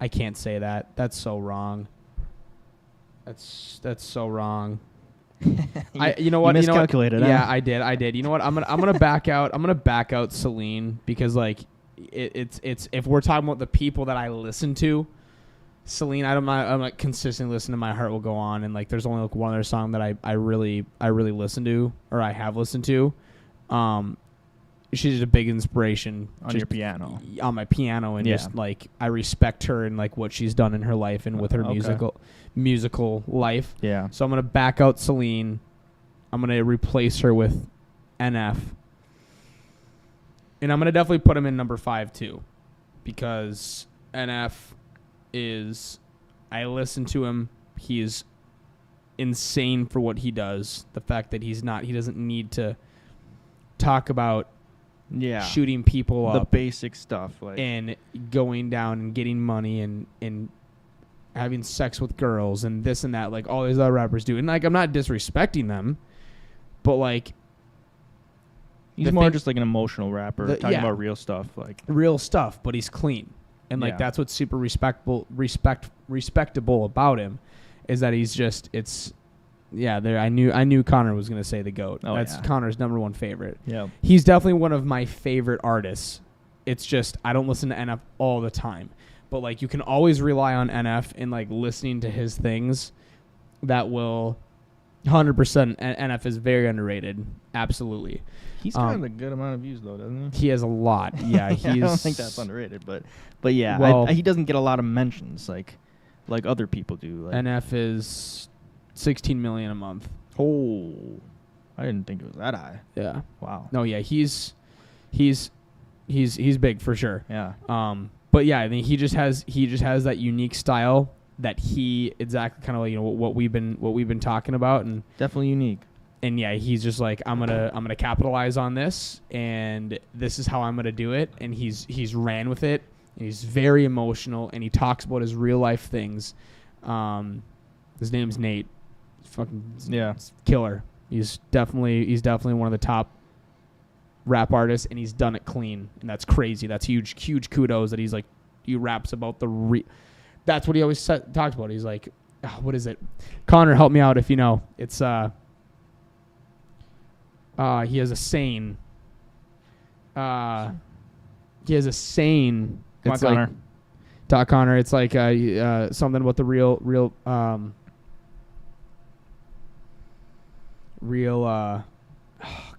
I can't say that. That's so wrong. That's so wrong. You know what? You miscalculated. Yeah, I did. You know what? I'm gonna back out. I'm gonna back out Celine because like it's if we're talking about the people that I listen to, Celine, I'm not consistently listening to My Heart Will Go On, and like there's only like one other song that I really listen to, or I have listened to. She's a big inspiration on your piano. On my piano, and just like I respect her and like what she's done in her life and with her musical life. Yeah. So I'm gonna back out Celine. I'm gonna replace her with NF, and I'm gonna definitely put him in number 5 too, because NF is, I listen to him. He is insane for what he does. The fact that he doesn't need to talk about shooting people up, the basic stuff, like, and going down and getting money and having sex with girls and this and that, like all these other rappers do. And like I'm not disrespecting them, but like he's more just like an emotional rapper talking about real stuff, but he's clean. And like that's what's super respectable about him, is that he's just I knew Connor was gonna say the GOAT. That's Connor's number 1 favorite. Yeah, he's definitely one of my favorite artists. It's just I don't listen to NF all the time, but like you can always rely on NF and like listening to his things. That will 100%. NF is very underrated. Absolutely. He's got a good amount of views though, doesn't he? He has a lot. Yeah, I don't think that's underrated, but yeah, he doesn't get a lot of mentions like other people do. Like NF is 16 million a month. Oh, I didn't think it was that high. Yeah. Wow. No, yeah, he's big for sure. Yeah. But yeah, I think he just has that unique style that he exactly kind of like, what we've been talking about, and definitely unique. And yeah, he's just like I'm gonna capitalize on this, and this is how I'm gonna do it. And he's ran with it. And he's very emotional, and he talks about his real life things. His name's Nate. It's killer. He's definitely one of the top rap artists, and he's done it clean, and that's crazy. That's huge kudos that he raps about that's what he always talks about. He's like, what is it? Connor, help me out if you know. It's he has a saying. It's like, Connor. Talk Connor. It's like something about the real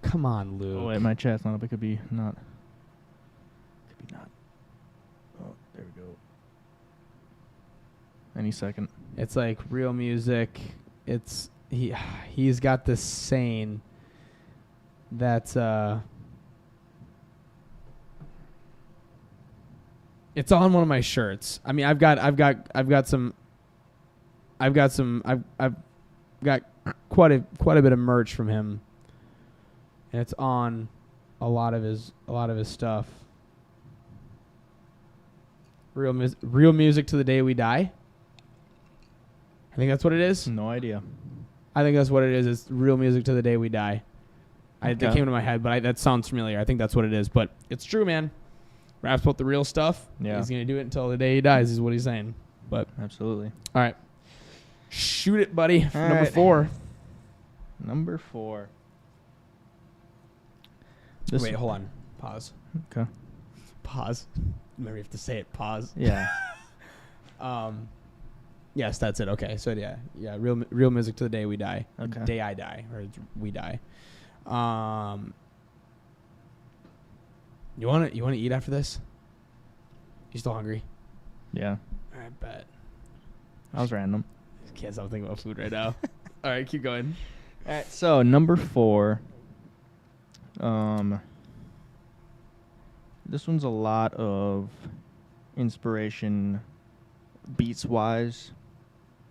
come on, Luke. Oh wait, my chat's not up. It could be not. Oh, there we go. Any second. It's like real music. It's he's got this saying that's it's on one of my shirts. I mean, I've got quite a bit of merch from him, and it's on a lot of his stuff. Real music to the day we die. I think that's what it is. No idea. I think that's what it is. It's real music to the day we die. It came to my head, but that sounds familiar. I think that's what it is. But it's true, man. Raps about the real stuff. Yeah. He's going to do it until the day he dies is what he's saying. But Absolutely. all right. Shoot it, buddy. All Number right. 4. Number 4. Wait, hold on. Pause. Okay. Pause. Remember, you have to say it. Pause. Yeah. Yes, that's it. Okay. So yeah. Real music to the day we die. Okay. Day I die, or we die. You want to eat after this? You still hungry? Yeah. All right, bet. That was random. Can't stop thinking about food right now. All right, keep going. All right. So number 4. This one's a lot of inspiration, beats wise,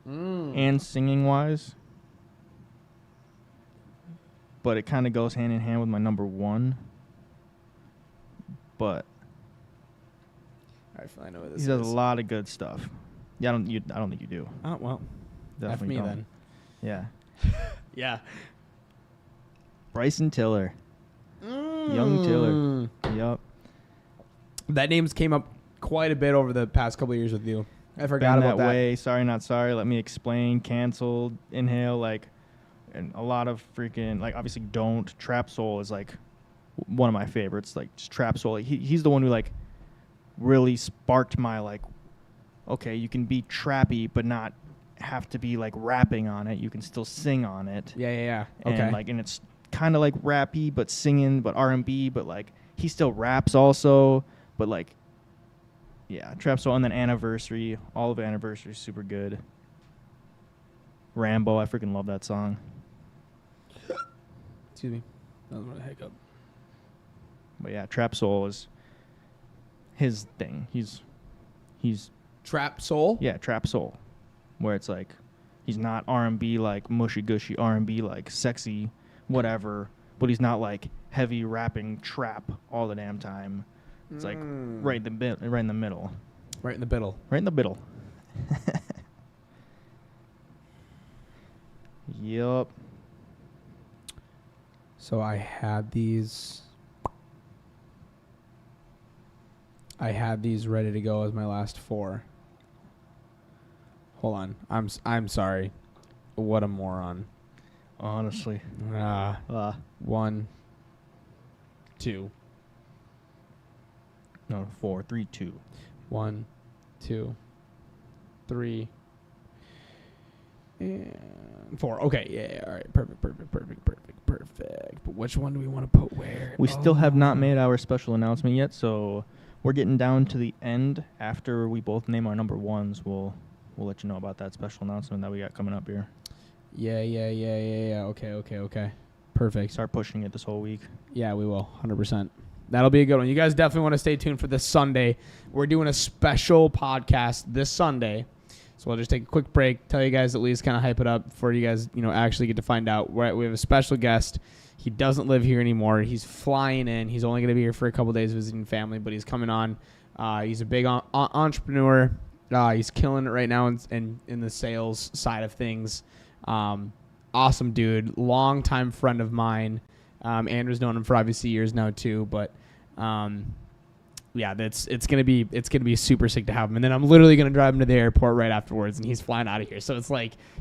and singing wise. But it kind of goes hand in hand with my number 1. But All right, I know what this he is. does a lot of good stuff. Yeah, I don't think you do. Oh well, F Definitely me don't. then. Yeah. Yeah. Bryson Tiller. Young Tiller. Yup. That name's came up quite a bit over the past couple of years with you. I forgot Been about that. Way. Sorry, not sorry. Let me explain. Canceled. Inhale. And a lot of freaking obviously don't. Trap Soul is one of my favorites. Just Trap Soul. He's the one who really sparked my okay, you can be trappy but not have to be rapping on it. You can still sing on it. Yeah. Okay. And and it's kind of rappy but singing but R&B but he still raps also but yeah, Trap Soul. And then Anniversary. All of Anniversary is super good. Rambo, I freaking love that song. Excuse me. That was a hiccup. But yeah, Trap Soul is his thing. He's Trap Soul? yeah, Trap Soul, where it's he's not R&B mushy gushy R&B sexy whatever, but he's not heavy rapping trap all the damn time. It's right in the middle. Right in the middle. Right in the middle. Yup. So I had these ready to go as my last 4. Hold on. I'm sorry. What a moron. Honestly. 1, 2. No, 4, 3, 2. 1, 2, 3, and 4. Okay, yeah, all right, perfect. But which one do we want to put where? We still have not made our special announcement yet, so we're getting down to the end. After we both name our number 1s, we'll let you know about that special announcement that we got coming up here. Yeah. Okay. Perfect. Start pushing it this whole week. Yeah, we will, 100%. That'll be a good one. You guys definitely want to stay tuned for this Sunday. We're doing a special podcast this Sunday. So we'll just take a quick break, tell you guys at least kind of hype it up before you guys, actually get to find out. We have a special guest. He doesn't live here anymore. He's flying in. He's only going to be here for a couple days visiting family, but he's coming on. He's a big entrepreneur. He's killing it right now in the sales side of things. Awesome dude. Longtime friend of mine. Andrew's known him for obviously years now too, but yeah, it's gonna be super sick to have him. And then I'm literally gonna drive him to the airport right afterwards, and he's flying out of here. So it's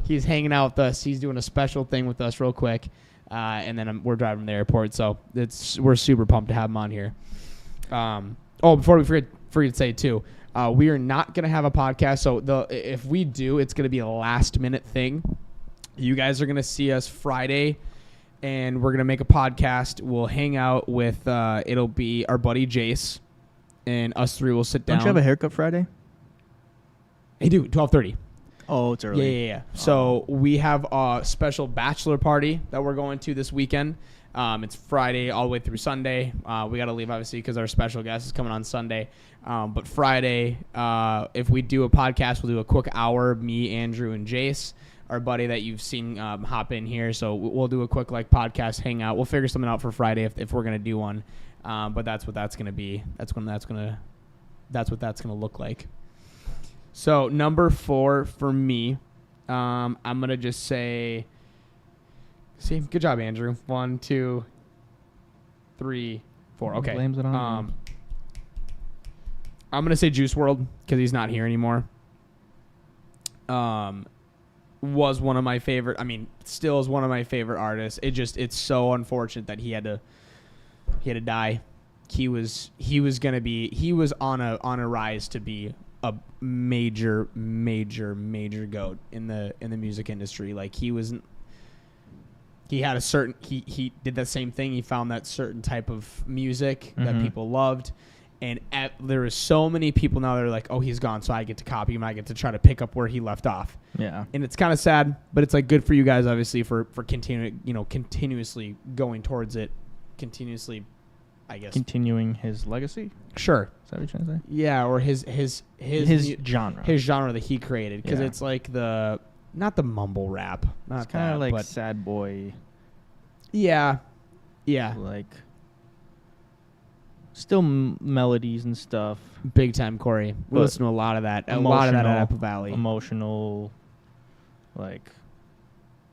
he's hanging out with us. He's doing a special thing with us real quick, and then we're driving him to the airport. So we're super pumped to have him on here. Before we forget to say too, we are not gonna have a podcast. So if we do, it's gonna be a last minute thing. You guys are gonna see us Friday. And we're going to make a podcast. We'll hang out with, it'll be our buddy Jace, and us 3 will sit down. Don't you have a haircut Friday? Hey, dude, 12:30. Oh, it's early. Yeah. So we have a special bachelor party that we're going to this weekend. It's Friday all the way through Sunday. We got to leave, obviously, because our special guest is coming on Sunday. But Friday, if we do a podcast, we'll do a quick hour, me, Andrew, and Jace, our buddy that you've seen hop in here. So we'll do a quick podcast hangout. We'll figure something out for Friday if we're going to do one. But that's what that's going to be. That's what that's going to look like. So number 4 for me, I'm going to just say... See, good job, Andrew. 1, 2, 3, 4. Okay. Blames it on him. I'm gonna say Juice WRLD because he's not here anymore. Was one of my favorite. I mean, still is one of my favorite artists. It's so unfortunate that he had to die. He was on a rise to be a major goat in the music industry. Like he had a certain he did that same thing. He found that certain type of music that people loved, and there are so many people now that are like, oh, he's gone, so I get to copy him. I get to try to pick up where he left off. Yeah, and it's kind of sad, but it's like good for you guys, obviously, for continuing, continuously going towards it, continuously, I guess, continuing his legacy. Sure, Is that what you're trying to say? Yeah, or his genre, that he created, because it's like not the mumble rap. Not it's kind of like but sad boy. Yeah. Like still melodies and stuff. Big time, Corey. We listen to a lot of that. A lot of that at Apple Valley. Emotional, like.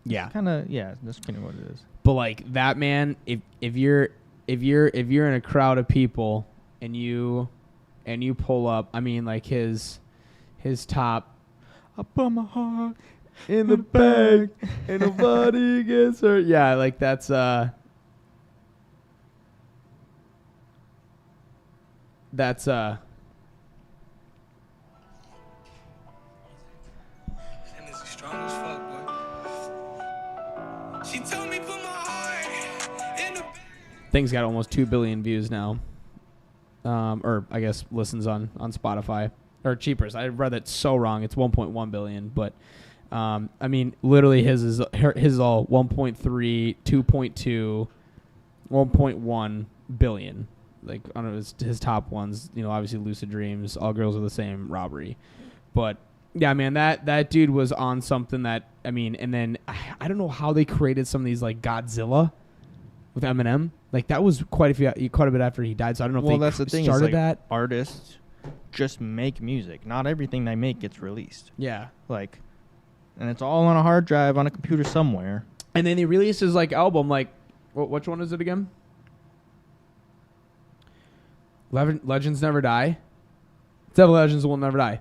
Yeah. Kind of. Yeah, that's kind of what it is. But like that man, if you're in a crowd of people and you pull up, I mean, like his top. I put my heart in the bag and nobody gets hurt. Yeah, like that's And this is strong as fuck, boy. She told me put my heart in the bag. thing's got almost 2 billion views now. Or I guess listens on Spotify. Or cheapers. I read that so wrong. It's 1.1 billion, but I mean, literally his is all 1.3, 2.2, 1.1 billion. Like on his top ones, obviously Lucid Dreams, All Girls Are the Same, Robbery. But yeah, man, that dude was on something that, I mean, and then I don't know how they created some of these, like Godzilla with Eminem. Like that was quite a bit after he died. So I don't know if that's the thing. started Is like that. Artists just make music. Not everything they make gets released. Yeah. Like, and it's all on a hard drive on a computer somewhere. And then he released his like album. Like, which one is it again? Legends Never Die. Devil Legends Will Never Die.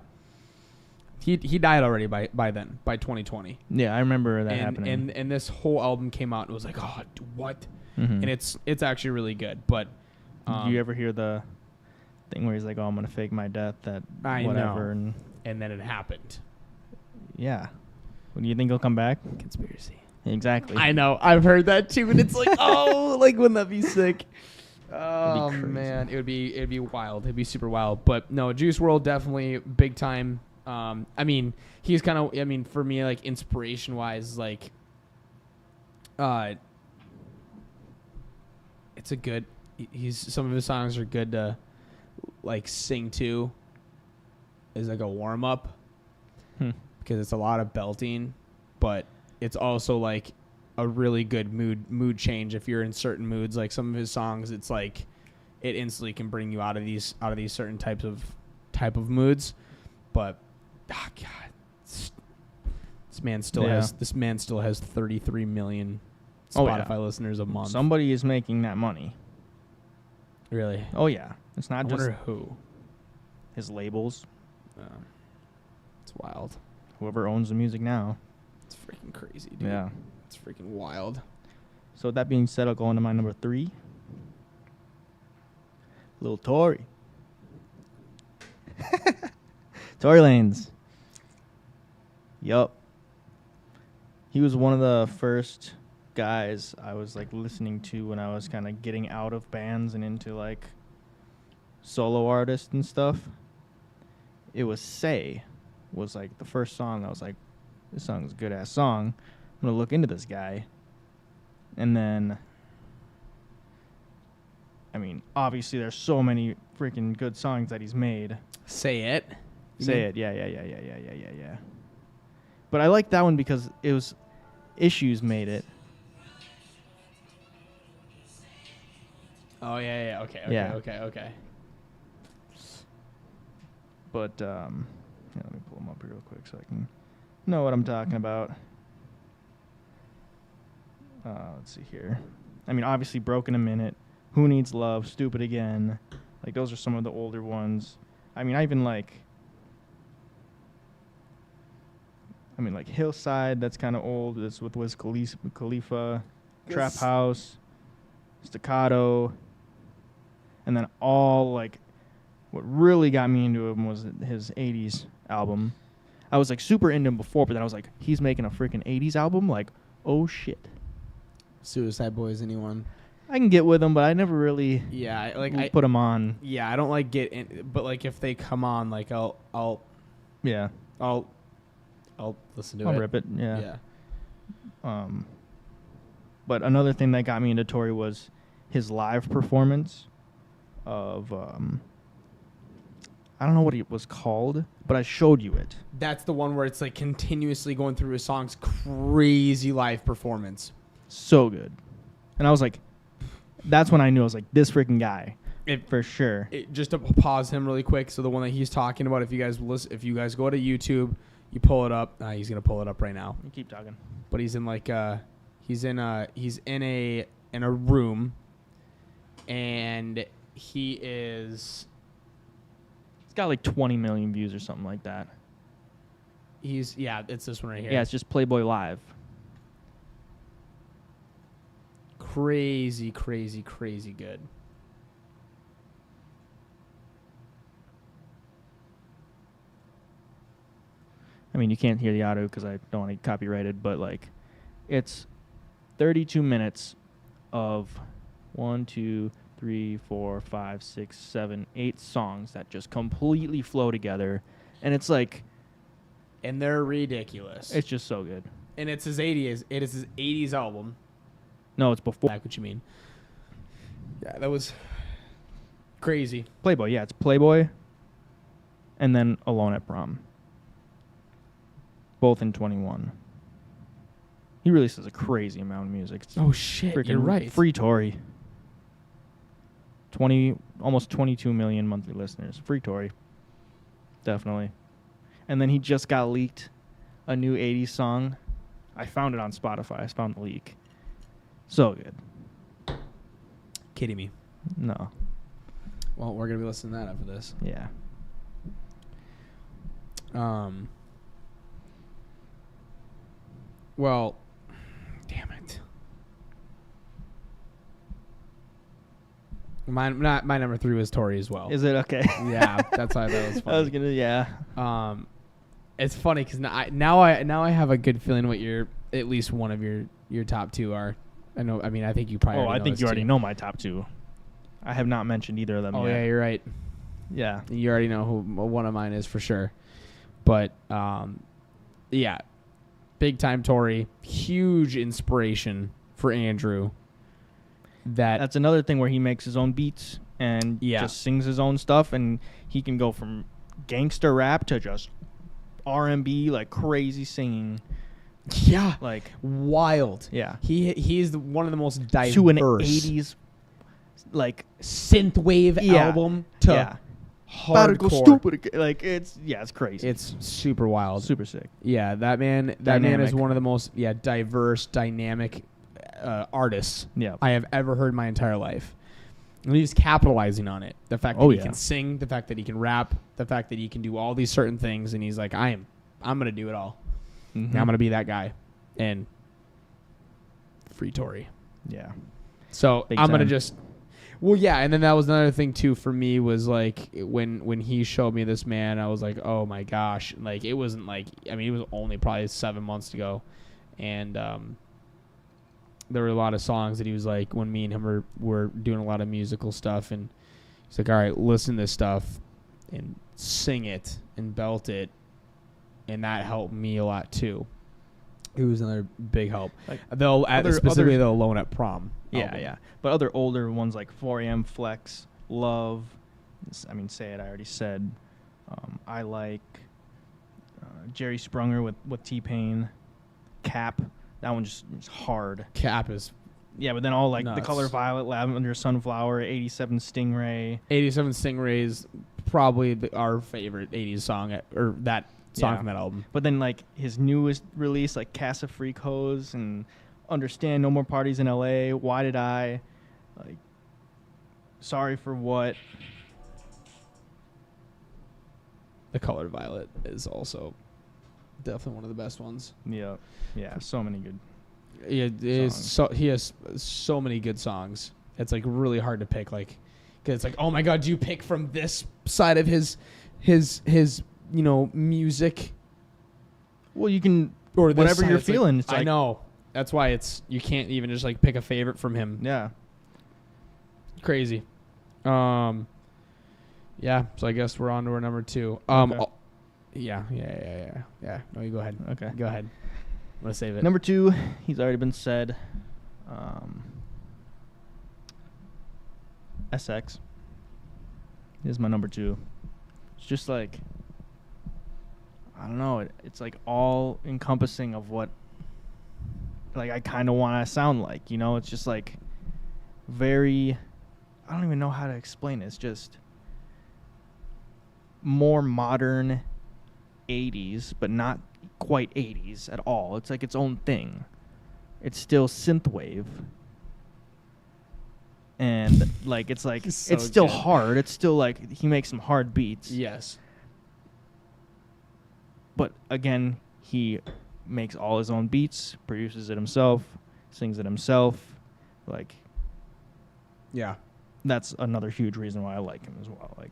He died already by then, by 2020. Yeah, I remember that happening. And this whole album came out and it was like, oh, what? Mm-hmm. And it's actually really good. But do you ever hear the thing where he's like, oh, I'm going to fake my death at I whatever? know. And then it happened. Yeah. Well, do you think he'll come back? Conspiracy. Exactly. I know. I've heard that too. And it's like, oh, like, wouldn't that be sick? Oh, man. It'd be wild. It'd be super wild. But no, Juice WRLD definitely big time. I mean, he's kind of, I mean, for me, like, inspiration-wise, like, it's a good, some of his songs are good to, like, sing to as, like, a warm-up. Because it's a lot of belting, but it's also, like, a really good mood change if you're in certain moods. Like, some of his songs, it's, like, it instantly can bring you out of these certain type of moods. But, oh God, this man still has 33 million Spotify listeners a month. Somebody is making that money. Really? Oh yeah, it's not I just wonder who. his labels. It's wild. Whoever owns the music now. It's freaking crazy, dude. Yeah. It's freaking wild. So with that being said, I'll go into my number 3. Little Tory. Tory Lanez. Yup. He was one of the first guys I was like listening to when I was kind of getting out of bands and into like solo artists and stuff. It was Say was like the first song that was like, this song's a good-ass song. I'm going to look into this guy. And then, I mean, obviously there's so many freaking good songs that he's made. Say It. Say It. Yeah. But I like that one because it was Issues made it. Oh, yeah. Okay. Yeah. Okay. But let me pull them up real quick so I can know what I'm talking about. Let's see here. I mean, obviously, Broken a Minute, Who Needs Love, Stupid Again. Like, those are some of the older ones. I mean, I even like Hillside, that's kind of old. That's with Wiz Khalifa. Trap Yes. House, Staccato. And then what really got me into him was his 80s album. I was, like, super into him before, but then I was like, he's making a freaking 80s album? Like, oh, shit. Suicide Boys, anyone? I can get with him, but I never really Yeah, I put him on. Yeah, I don't like get in, but like if they come on, like I'll Yeah. listen to I'll it. rip it. Yeah. But another thing that got me into Tory was his live performance of I don't know what it was called, but I showed you it. That's the one where it's like continuously going through his songs, crazy live performance. So good. And I was like, that's when I knew I was like, this freaking guy. For sure. Just to pause him really quick. So the one that he's talking about, if you guys go to YouTube, you pull it up. He's gonna pull it up right now. You keep talking. But he's in he's in a room, and he's got like 20 million views or something like that. it's this one right here. Yeah, it's just Playboy Live. Crazy good. I mean, you can't hear the audio because I don't want to get copyrighted, but like, it's 32 minutes of 1, 2, 3, 4, 5, 6, 7, 8 songs that just completely flow together, and it's like, And they're ridiculous. it's just so good. And it's his 80s. It is his 80s album. No, it's before Back what you mean. Yeah, that was crazy. Playboy. Yeah, it's Playboy, and then Alone at Prom. Both in 21. He releases a crazy amount of music. It's Oh shit, freaking you're right. Free Tory. Almost 22 million monthly listeners. Free Tory. Definitely. And then he just got leaked a new 80s song. I found it on Spotify. I found the leak. So good. Kidding me. No. Well, we're gonna be listening to that after this. Yeah. Well, damn it. My number 3 was Tory as well. Is it okay? Yeah, that's why that was funny. I was gonna. Yeah. It's funny because now I have a good feeling what at least one of your top 2 are. I know. I mean, I think you probably. Oh, already I know think this you already too. know my top 2. I have not mentioned either of them Oh yet. yeah, you're right. Yeah. You already know who one of mine is for sure. But yeah, big time Tory, huge inspiration for Andrew. That's another thing where he makes his own beats and just sings his own stuff, and he can go from gangster rap to just R&B, like crazy singing. Yeah, Like wild. yeah. He's one of the most diverse To an 80s like synthwave Yeah. album to yeah. About to go hardcore. stupid again. Like it's crazy. It's super wild. super sick. Yeah, that man is Dynamic. one of the most diverse, dynamic artists Yeah. I have ever heard in my entire life. And he's capitalizing on it. The fact that Oh, he yeah. can sing, the fact that he can rap, the fact that he can do all these certain things, and he's like, I'm gonna do it all. Mhm. I'm gonna be that guy. And free Tory. Yeah. So Big I'm gonna time. just well, yeah, and then that was another thing too for me was like when he showed me this man, I was like, oh my gosh, like it wasn't like it was only probably 7 months ago, and there were a lot of songs that he was like when me and him were doing a lot of musical stuff, and he's like, all right, listen to this stuff and sing it and belt it, and that helped me a lot too. He was another big help. Like They'll specifically the Alone at Prom. Yeah, album. yeah. But other older ones like 4AM, Flex, Love. I mean, Say It, I already said. I like Jerry Sprunger with T-Pain. Cap. That one just is hard. Cap is Yeah, but then all like nuts. The Color Violet, Lavender Sunflower, 87 Stingray. 87 Stingrays, probably our favorite 80s song, or that song Yeah. from that album. But then like his newest release, like Casa Freak Hose and Understand, No More Parties in LA, Why Did I, like Sorry for What. The Color Violet is also definitely one of the best ones. Yeah, so many good. He has so many good songs. It's like really hard to pick. Like, cause it's like, oh my god, do you pick from this side of his music Well, you can or this whatever side? you're It's like- feeling. It's I like, know. That's why you can't even just like pick a favorite from him. Yeah. Crazy. Yeah. So I guess we're on to our number 2. Okay. Yeah. No, you go ahead. Okay. Go ahead. I'm gonna save it. Number 2, he's already been said. SX is my number 2. It's just like, I don't know. It's like all encompassing of what, like, I kind of want to sound like. You know, it's just like very. I don't even know how to explain it. It's just more modern 80s, but not quite 80s at all. It's like its own thing. It's still synthwave. And like it's like So it's still good. hard. It's still like he makes some hard beats. Yes. But again, he makes all his own beats, produces it himself, sings it himself. Like Yeah. that's another huge reason why I like him as well. Like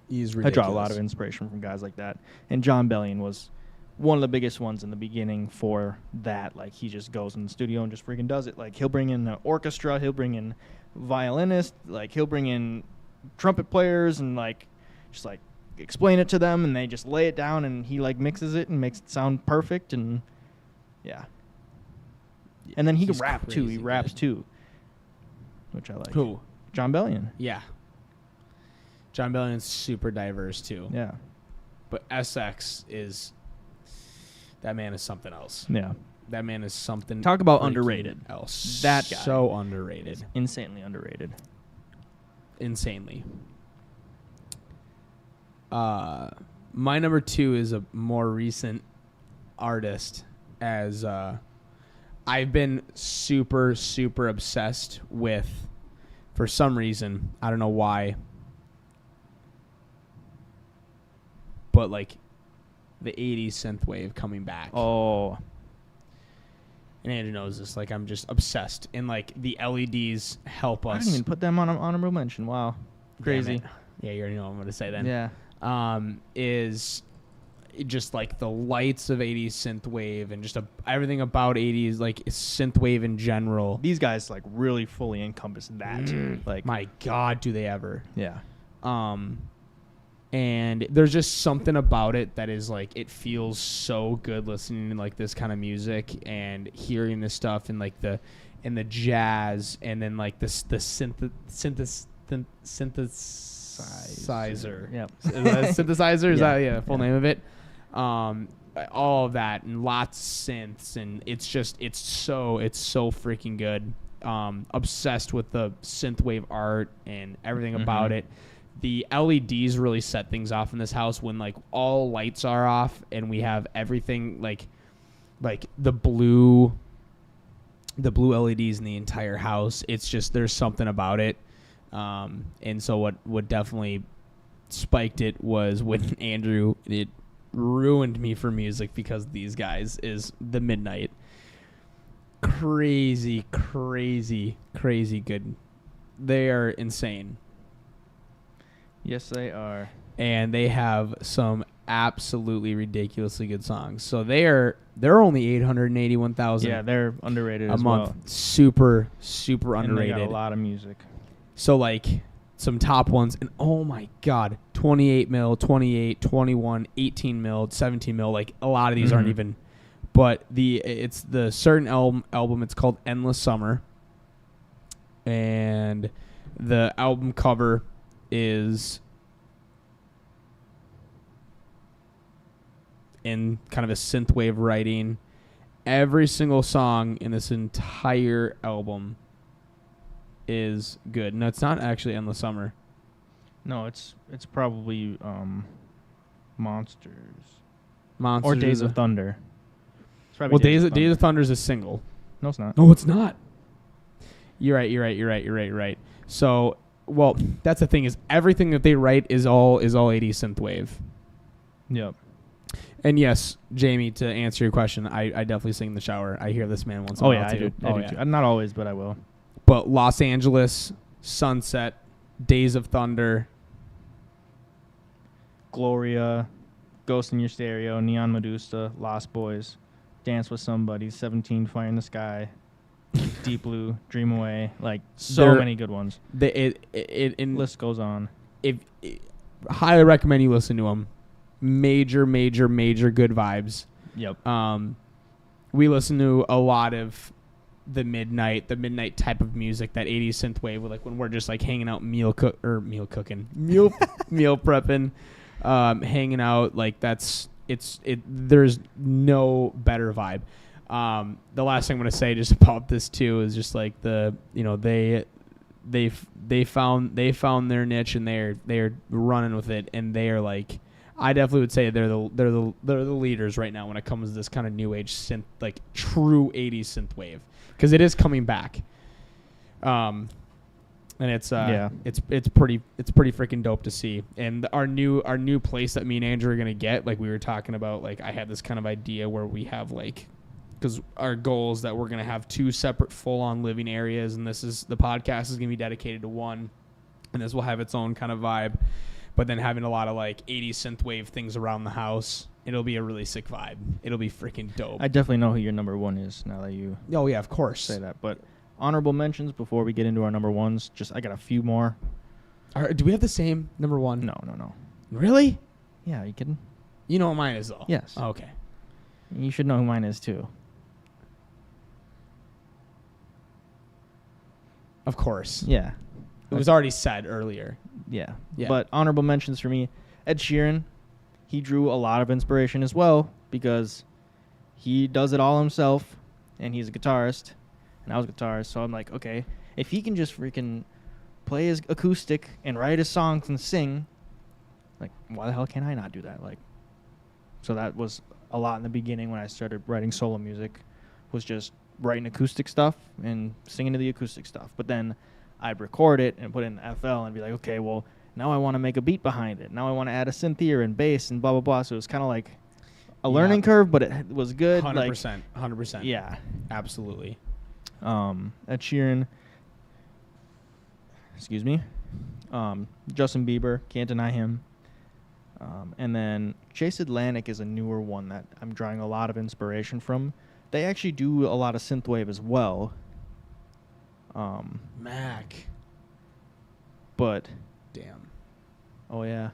He's I ridiculous. draw a lot of inspiration from guys like that. And John Bellion was one of the biggest ones in the beginning for that. Like he just goes in the studio and just freaking does it. Like he'll bring in an orchestra, he'll bring in violinists, like he'll bring in trumpet players and like just like explain it to them and they just lay it down and he like mixes it and makes it sound perfect and yeah. And then he can He's rap too. He crazy raps good. too. Which I like. Who? John Bellion. Yeah. John Bellion's super diverse too. Yeah. But SX is that man is something else. Yeah. That man is something. Talk about freaking underrated. Else. That guy. So underrated. Insanely underrated. Insanely. My number 2 is a more recent artist, as I've been super, super obsessed with for some reason. I don't know why. But like the 80s synthwave coming back. Oh. And Andrew knows this. Like, I'm just obsessed. And like the LEDs help I us. didn't even put them on an honorable mention. Wow. Crazy. Damn it. Yeah, you already know what I'm going to say then. Yeah. Is just like the lights of 80s synthwave and just everything about 80s, like synthwave in general. These guys like really fully encompass that. Like My God, do they ever. yeah. And there's just something about it that is like, it feels so good listening to like this kind of music and hearing this stuff and like the jazz and then like the synthesizer. Yep. Synthesizer is Yeah. that full name of it. All of that and lots of synths and it's so freaking good. Obsessed with the synthwave art and everything about it. The LEDs really set things off in this house when like all lights are off and we have everything like the blue LEDs in the entire house. It's just there's something about it. And so what definitely spiked it was when Andrew, it ruined me for music because of these guys, is The Midnight. Crazy good. They are insane. Yes, they are. And they have some absolutely ridiculously good songs. So they're only 881,000 Yeah, they're underrated a as month. well. Super And they underrated. got a lot of music. So like some top ones and oh my god, 28 mil, 28, 21, 18 mil, 17 mil, like a lot of these aren't even But it's the certain album. It's called Endless Summer, and the album cover is in kind of a synthwave writing. Every single song in this entire album is good. No, it's not actually Endless Summer. No, it's probably Monsters Monsters or Days is of a- Thunder. It's probably Well, Days of Thunder is a single. No, it's not. No, it's not. You're right. So, well, that's the thing is everything that they write is all 80s synthwave. Yep. And yes, Jamie, to answer your question, I definitely sing in the shower. I hear this man once in a Oh while yeah, I too. do. I do too. Not always, but I will. But Los Angeles, Sunset, Days of Thunder, Gloria, Ghost in Your Stereo, Neon Medusa, Lost Boys, Dance with Somebody, 17, Fire in the Sky, Deep Blue, Dream Away, like so They're- many good ones. in List goes on. highly recommend you listen to them. Major good vibes. Yep. We listen to a lot of the midnight type of music, that 80s synthwave, with like when we're just like hanging out, meal prepping, hanging out. Like there's no better vibe. The last thing I'm gonna say just about this too is just like they found their niche and they're running with it, and they are like, I definitely would say they're the leaders right now when it comes to this kind of new age synth, like true 80s synth wave, because it is coming back. And it's it's pretty freaking dope to see. And our new place that me and Andrew are gonna get, like we were talking about, like I had this kind of idea where we have like, because our goal is that we're gonna have 2 separate full-on living areas, and the podcast is gonna be dedicated to one, and this will have its own kind of vibe. But then having a lot of like 80s synthwave things around the house, it'll be a really sick vibe. It'll be freaking dope. I definitely know who your number one is now that you Oh yeah, of course. say that. But honorable mentions before we get into our number ones. I got a few more. Do we have the same number one? No. Really? Yeah, are you kidding? You know what mine is though. Yes. Oh, okay. You should know who mine is too. Of course. Yeah. It was already said earlier. Yeah. Yeah. But honorable mentions for me, Ed Sheeran. He drew a lot of inspiration as well because he does it all himself, and he's a guitarist, and I was a guitarist, so I'm like, okay, if he can just freaking play his acoustic and write his songs and sing, like, why the hell can't I not do that? Like, so that was a lot in the beginning when I started writing solo music, was just writing acoustic stuff and singing to the acoustic stuff. But then I'd record it and put it in FL and be like, okay, well, now I want to make a beat behind it. Now I want to add a synth here and bass and blah, blah, blah. So it was kind of like a learning curve, but it was good. 100%. 100%. Yeah. Absolutely. Ed Sheeran. Excuse me. Justin Bieber. Can't deny him. And then Chase Atlantic is a newer one that I'm drawing a lot of inspiration from. They actually do a lot of synthwave as well. Mac. But Damn. oh yeah,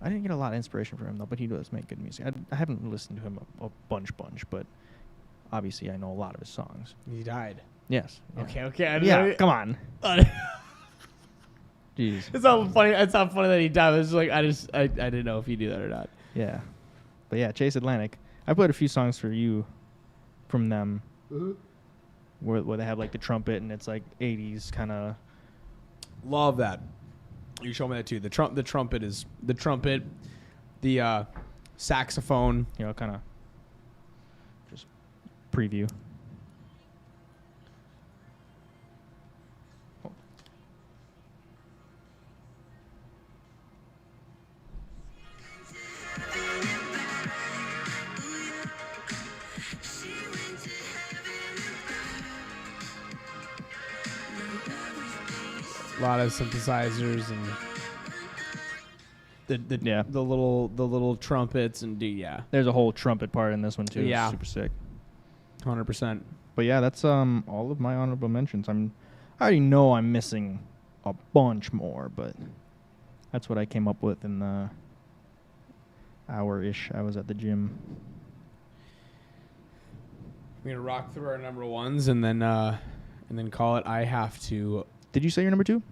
I didn't get a lot of inspiration from him though. But he does make good music. I haven't listened to him a bunch, but obviously I know a lot of his songs. He died. Yes. Yeah. Okay. I didn't Yeah. know Come on. Jeez. It's not funny. It's not funny that he died. It's just like I didn't know if he knew that or not. Yeah. But yeah, Chase Atlantic. I played a few songs for you from them where they have like the trumpet and it's like 80s kind of. Love that. You show me that too. The trumpet, the saxophone. You know, kind of just preview. A lot of synthesizers and the little trumpets and There's a whole trumpet part in this one too. Yeah. It's super sick. 100%. But yeah, that's all of my honorable mentions. I already know I'm missing a bunch more, but that's what I came up with in the hour-ish I was at the gym. We're gonna rock through our number ones and then call it. I have to Did you say your number 2?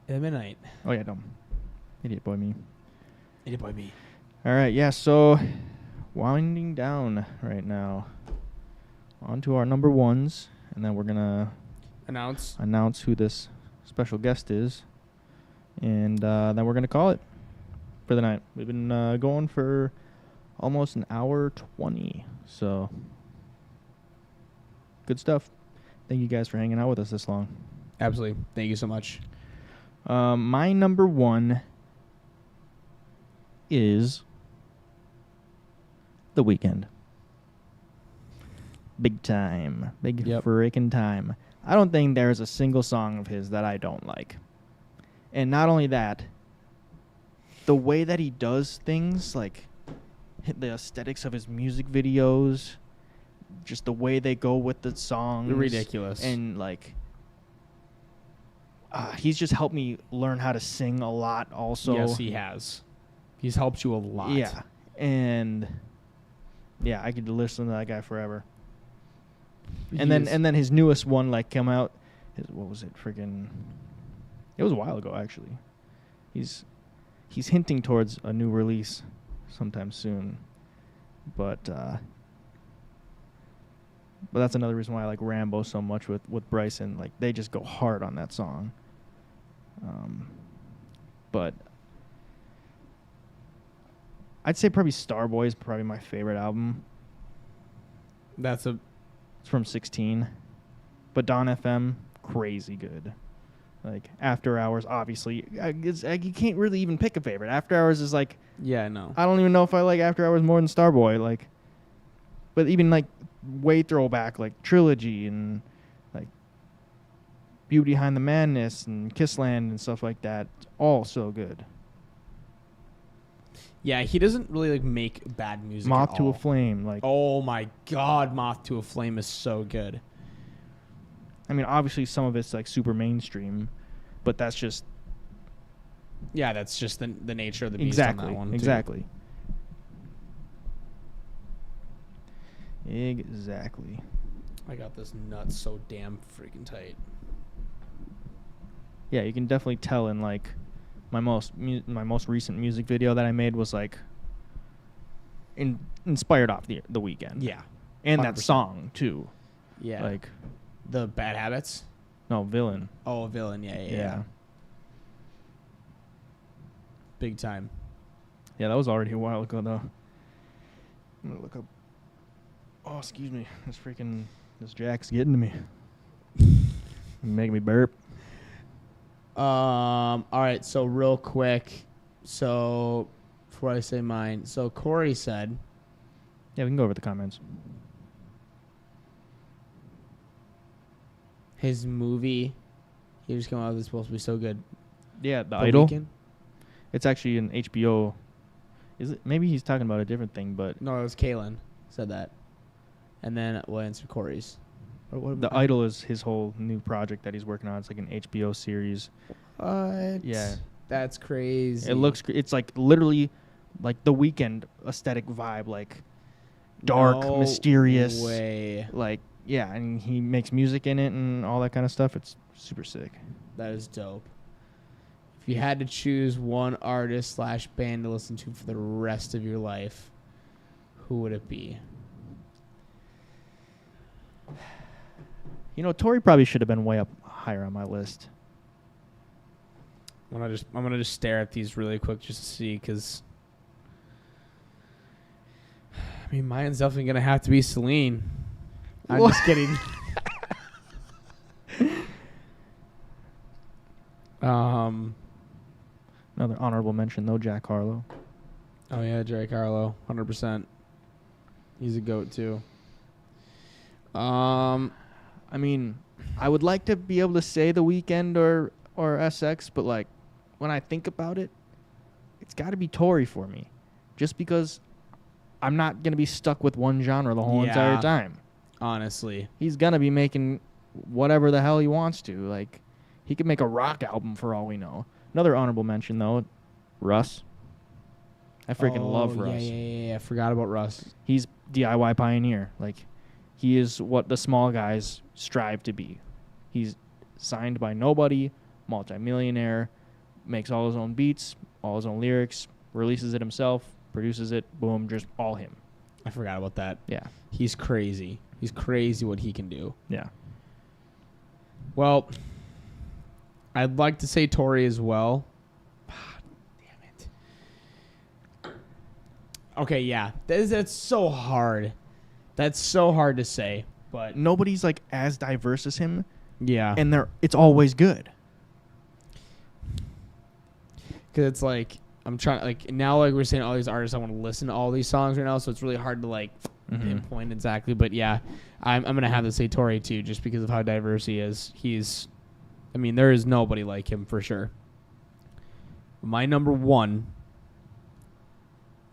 at midnight. Oh yeah, dumb. Idiot boy me. Idiot boy me. All right, yeah. So winding down right now. On to our number ones, and then we're gonna announce who this special guest is, and then we're gonna call it for the night. We've been going for almost an hour 20, so good stuff. Thank you guys for hanging out with us this long. Absolutely. Thank you so much. My number 1 is The Weeknd. Big time. Big Yep. freaking time. I don't think there's a single song of his that I don't like. And not only that, the way that he does things, like the aesthetics of his music videos, just the way they go with the songs. Ridiculous. And like, he's just helped me learn how to sing a lot also. Yes, he has. He's helped you a lot. Yeah. And yeah, I could listen to that guy forever. And then his newest one like come out. What was it? Freaking. It was a while ago actually. He's hinting towards a new release sometime soon. But that's another reason why I like Rambo so much with Bryson. Like they just go hard on that song. But I'd say probably Starboy is probably my favorite album. It's It's from 16. But Dawn FM, crazy good. Like After Hours, obviously, you can't really even pick a favorite. After Hours is like, yeah, no. I don't even know if I like After Hours more than Starboy. Like, but even like way throwback, like Trilogy and like Beauty Behind the Madness and Kissland and stuff like that, all so good. Yeah, he doesn't really like make bad music. Moth at to all. a Flame, like. Oh my God, Moth to a Flame is so good. I mean, obviously some of it's like super mainstream, but that's just Yeah, that's just the nature of the beast exactly on that one. Too. exactly. Exactly. I got this nut so damn freaking tight. Yeah, you can definitely tell in like my most recent music video that I made was like inspired off the Weeknd. Yeah, and that 100%. song too. Yeah, Like the Bad Habits. no Villain. Oh, Villain. Yeah. Big time. Yeah, that was already a while ago though. I'm gonna look up. Oh, excuse me. This Jack's getting to me. Making me burp. All right. So real quick. So before I say mine, so Corey said, Yeah, we can go over the comments. his movie he was coming out with is supposed to be so good. Yeah, The The Idol. Weeknd? It's actually an HBO. Is it? Maybe he's talking about a different thing, but No, it was Kalen said that, and then we'll answer Corey's. Or what? The Idol is his whole new project that he's working on. It's like an HBO series. What? Yeah. That's crazy. It looks. It's like literally, like The Weeknd aesthetic vibe, like dark, No mysterious. way. Like yeah, and he makes music in it and all that kind of stuff. It's super sick. That is dope. If you had to choose one artist / band to listen to for the rest of your life, who would it be? You know, Tori probably should have been way up higher on my list. I'm gonna just stare at these really quick just to see, because I mean, mine's definitely gonna have to be Celine. I'm What? just kidding. Another honorable mention though, Jack Harlow. Oh yeah, Drake Harlow, 100%. He's a goat too. I mean, I would like to be able to say The Weeknd or SX, but like when I think about it, it's got to be Tory for me, just because I'm not gonna be stuck with one genre the whole entire Yeah. time. Honestly, He's gonna be making whatever the hell he wants to. Like, he could make a rock album for all we know. Another honorable mention though, Russ. I freaking love Russ. Yeah. I forgot about Russ. He's DIY pioneer. Like, He is what the small guys strive to be. He's signed by nobody, multimillionaire, makes all his own beats, all his own lyrics, releases it himself, produces it, boom, just all him. I forgot about that. Yeah. He's crazy. He's crazy what he can do. Yeah. Well, I'd like to say Tory as well. Damn it. Okay, yeah. That's so hard. That's so hard to say. But Nobody's like as diverse as him, yeah. and it's always good. Because it's like, I'm trying, like, now, like, we're saying all these artists, I want to listen to all these songs right now, so it's really hard to, like, pinpoint exactly. But, yeah, I'm going to have to say Tory, too, just because of how diverse he is. I mean, there is nobody like him, for sure. My number one,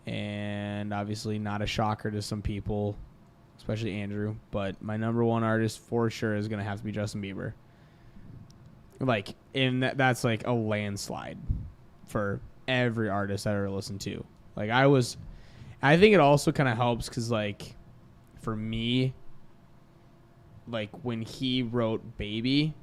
and obviously not a shocker to some people, especially Andrew, but my number one artist, for sure, is going to have to be Justin Bieber. Like, that's, like, a landslide for every artist I ever listened to. Like, I think it also kind of helps because, like, for me, like, when he wrote Baby,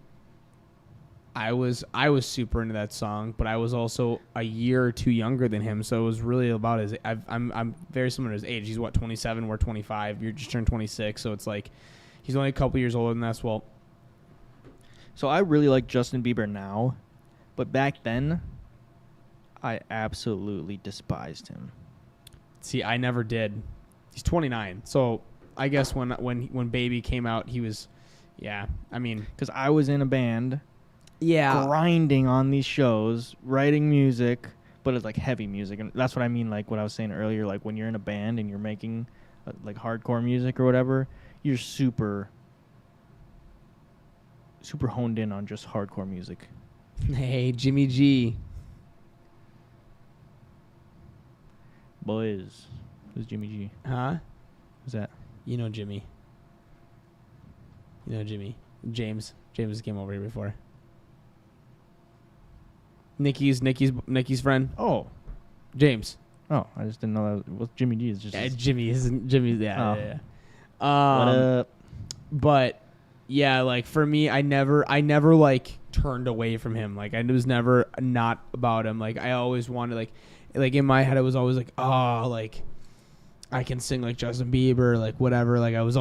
I was super into that song, but I was also a year or two younger than him, so it was really about his. I'm very similar to his age. He's what, 27? We're 25. You're just turned 26, so it's like he's only a couple years older than us. Well, So I really like Justin Bieber now, but back then, I absolutely despised him. see, I never did. He's 29, so I guess when Baby came out, he was, yeah. I mean, Because I was in a band, yeah, grinding on these shows, writing music, but it's like heavy music, and that's what I mean. Like what I was saying earlier, like when you're in a band and you're making like hardcore music or whatever, you're super honed in on just hardcore music. Hey, Jimmy G. Boys, who's Jimmy G? Huh? Who's that? You know Jimmy. You know Jimmy. James came over here before. Nikki's friend. Oh, James. I just didn't know that was Jimmy G. Is just Yeah, Jimmy's. Yeah, Oh. yeah. what up? But yeah, like for me, I never like turned away from him. Like I was never not about him. Like I always wanted like in my head, I was always like, oh, like I can sing like Justin Bieber, like whatever. Like I always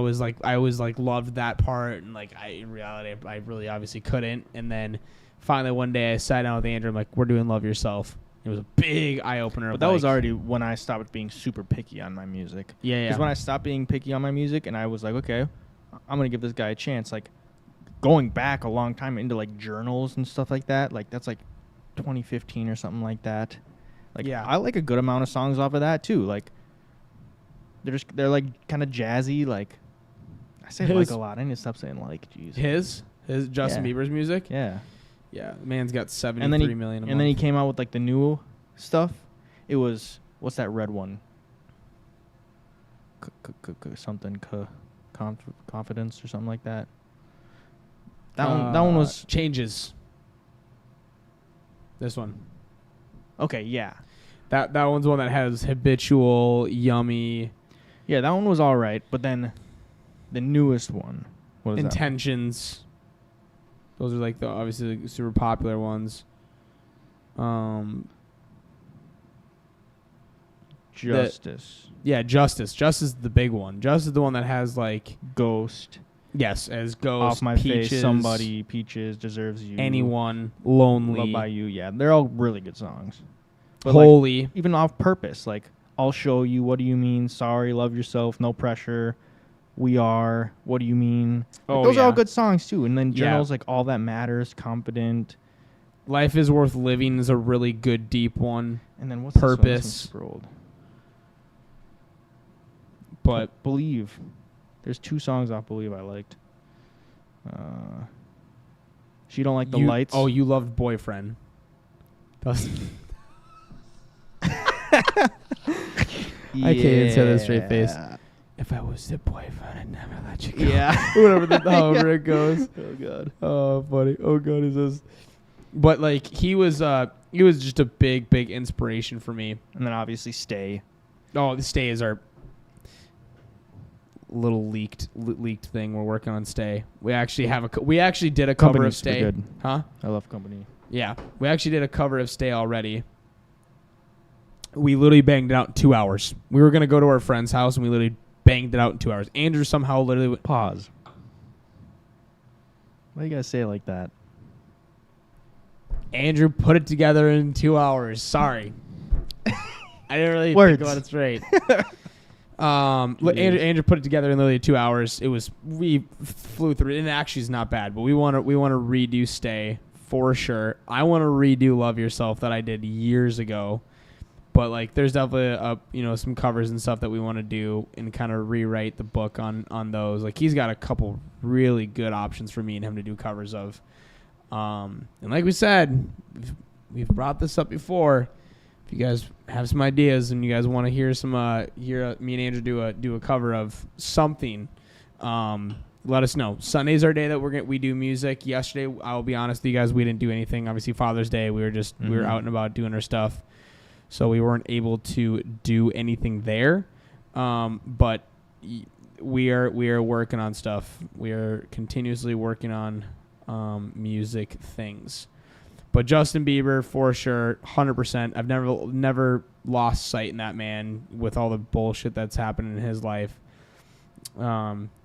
loved that part, and like in reality, I really obviously couldn't. And then finally one day I sat down with Andrew. I'm like, we're doing Love Yourself. It was a big eye opener. But that was already when I stopped being super picky on my music. yeah. Because when I stopped being picky on my music and I was like, okay, I'm going to give this guy a chance. Like, going back a long time into, like, journals and stuff like that, like, that's, like, 2015 or something like that. Like, Yeah. I like a good amount of songs off of that, too. Like, they're like, kind of jazzy. Like, I say like a lot. I need to stop saying like, jeez. His Justin Yeah. Bieber's music. Yeah. Yeah, the man's got 73 And then he, million a and then he month. came out with, like, the new stuff. It was, what's that red one? Something confidence or something like that. That one was Changes. This one. okay. Yeah, That one's one that has Habitual, Yummy, yeah, that one was all right. But then the newest one, what is that? Intentions. Those are like the obviously the super popular ones. Justice, Yeah, Justice. Justice is the big one. Justice is the one that has like Ghost, yes, as Ghost, Off My Peaches, Face, Somebody, Peaches, Deserves You, Anyone, Lonely, Loved by You. Yeah, they're all really good songs. But like, Holy. even off purpose, like I'll Show You, What Do You Mean, Sorry, Love Yourself, No Pressure, We Are, What Do You Mean. Like, Oh, those are yeah. all good songs too. And then Yeah. Journals, like All That Matters, Confident. Life is Worth Living is a really good deep one. And then what's this one? This one's Purpose. super old. But Believe. There's 2 songs off Believe I liked. She Don't Like the Lights. Oh, you loved Boyfriend. That's- I can't even say that straight face. If I was the boyfriend, I'd never let you go. Yeah. However it goes. Oh god. Oh, funny. Oh god, is this? But like he was just a big inspiration for me. And then obviously Stay. Oh, the stays are little leaked thing we're working on. Stay. We actually did a cover Company's of super Stay. good. Huh? I love Company. Yeah, we actually did a cover of Stay already. We literally banged it out in 2 hours. We were gonna go to our friend's house and we literally banged it out in 2 hours. Andrew somehow literally. Pause. Why you guys say it like that? Andrew put it together in 2 hours. Sorry. I didn't really Words. think about it straight. Andrew put it together in literally 2 hours. We flew through it, and it actually is not bad. But we want to redo Stay for sure. I want to redo Love Yourself that I did years ago. But like, there's definitely some covers and stuff that we want to do and kind of rewrite the book on those. Like, he's got a couple really good options for me and him to do covers of. And like we said, we've brought this up before. If you guys have some ideas and you guys want to hear me and Andrew do a cover of something, let us know. Sunday's our day that we do music. Yesterday, I will be honest with you guys, we didn't do anything. Obviously, Father's Day, we were out and about doing our stuff. So we weren't able to do anything there, but we are working on stuff. We are continuously working on music things. But Justin Bieber, for sure, 100%. I've never lost sight in that man with all the bullshit that's happened in his life.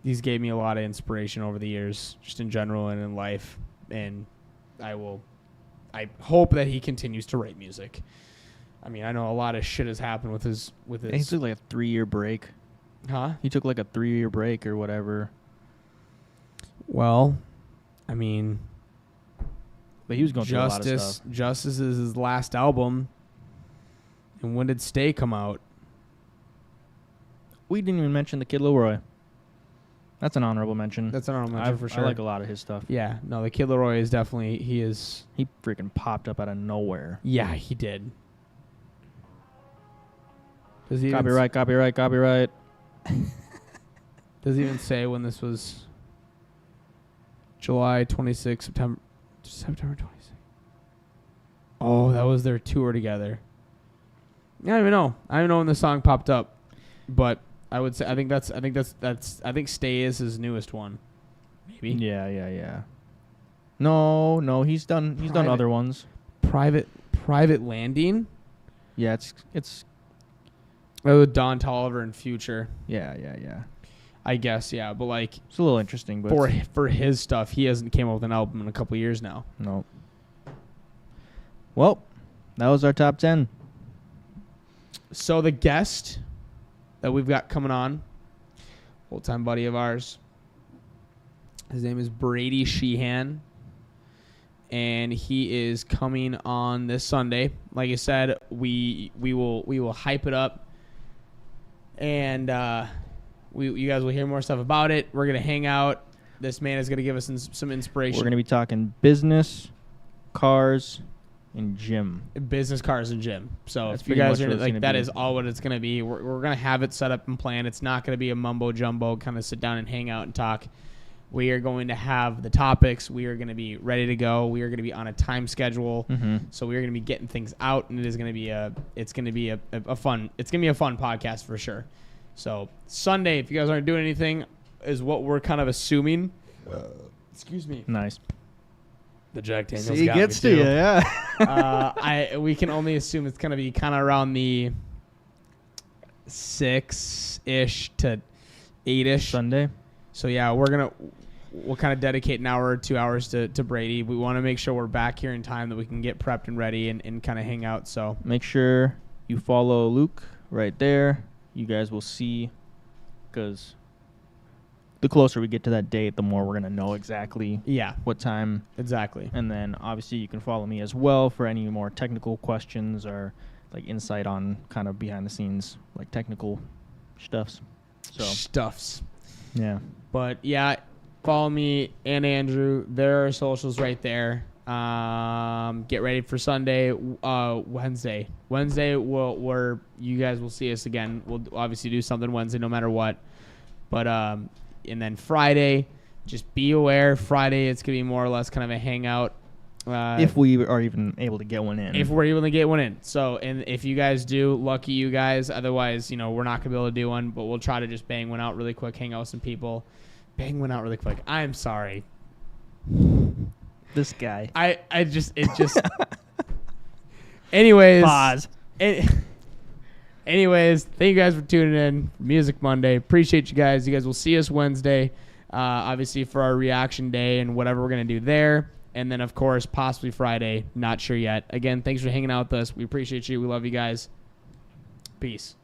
He's gave me a lot of inspiration over the years, just in general and in life. And I hope that he continues to write music. I mean, I know a lot of shit has happened with his. He took like a 3-year break. Huh? He took like a 3-year break or whatever. Well, I mean, But he was going through a lot of stuff. Justice is his last album. And when did Stay come out? We didn't even mention the Kid Leroy. That's an honorable mention. That's an honorable mention for sure. I like a lot of his stuff. Yeah, no, the Kid Leroy is definitely, he freaking popped up out of nowhere. Yeah, he did. Does he Copyright. Does he even say when this was? July 26th, September 26th. Oh, that was their tour together. I don't even know. I don't even know when the song popped up, but I would say I think Stay is his newest one. Maybe. Yeah. No, he's done other ones. Private Landing. Yeah, it's Oh, Don Toliver and Future. yeah. I guess, yeah, but like It's a little interesting, but for his stuff, he hasn't came up with an album in a couple years now. no. Well, that was our top 10. So the guest that we've got coming on, old-time buddy of ours, his name is Brady Sheehan, and he is coming on this Sunday. Like I said, we will hype it up, and you guys will hear more stuff about it. We're gonna hang out. This man is gonna give us some inspiration. We're going to be talking business, cars, and gym. Business, cars, and gym. So That's if you pretty guys much are what it's like, gonna that be. is all what it's going to be. We're going to have it set up and planned. It's not going to be a mumbo jumbo kind of sit down and hang out and talk. We are going to have the topics. We are going to be ready to go. We are going to be on a time schedule. Mm-hmm. So we are going to be getting things out, and it's going to be a fun podcast for sure. So Sunday, if you guys aren't doing anything, is what we're kind of assuming. Excuse me. Nice. The Jack Daniels. See, he gets to you, yeah. We can only assume it's going to be kind of around the 6-ish to 8-ish. Sunday. So yeah, we'll kind of dedicate an hour or 2 hours to Brady. We want to make sure we're back here in time that we can get prepped and ready and kind of hang out. So Make sure you follow Luke right there. You guys will see, because the closer we get to that date, the more we're going to know exactly yeah, what time. exactly. And then obviously you can follow me as well for any more technical questions or like insight on kind of behind the scenes, like technical stuffs. So Stuffs. yeah. But yeah, follow me and Andrew. There are socials right there. Get ready for Sunday. Wednesday, where you guys will see us again. We'll obviously do something Wednesday, no matter what. But and then Friday, just be aware. Friday, it's gonna be more or less kind of a hangout. If we are even able to get one in. If we're able to get one in. So, and if you guys do, lucky you guys. Otherwise, we're not going to be able to do one, but we'll try to just bang one out really quick, hang out with some people. Bang one out really quick. I'm sorry. This guy. It just. Anyways. Pause. Anyways, thank you guys for tuning in. Music Monday. Appreciate you guys. You guys will see us Wednesday, obviously, for our reaction day and whatever we're going to do there. And then, of course, possibly Friday. Not sure yet. Again, thanks for hanging out with us. We appreciate you. We love you guys. Peace.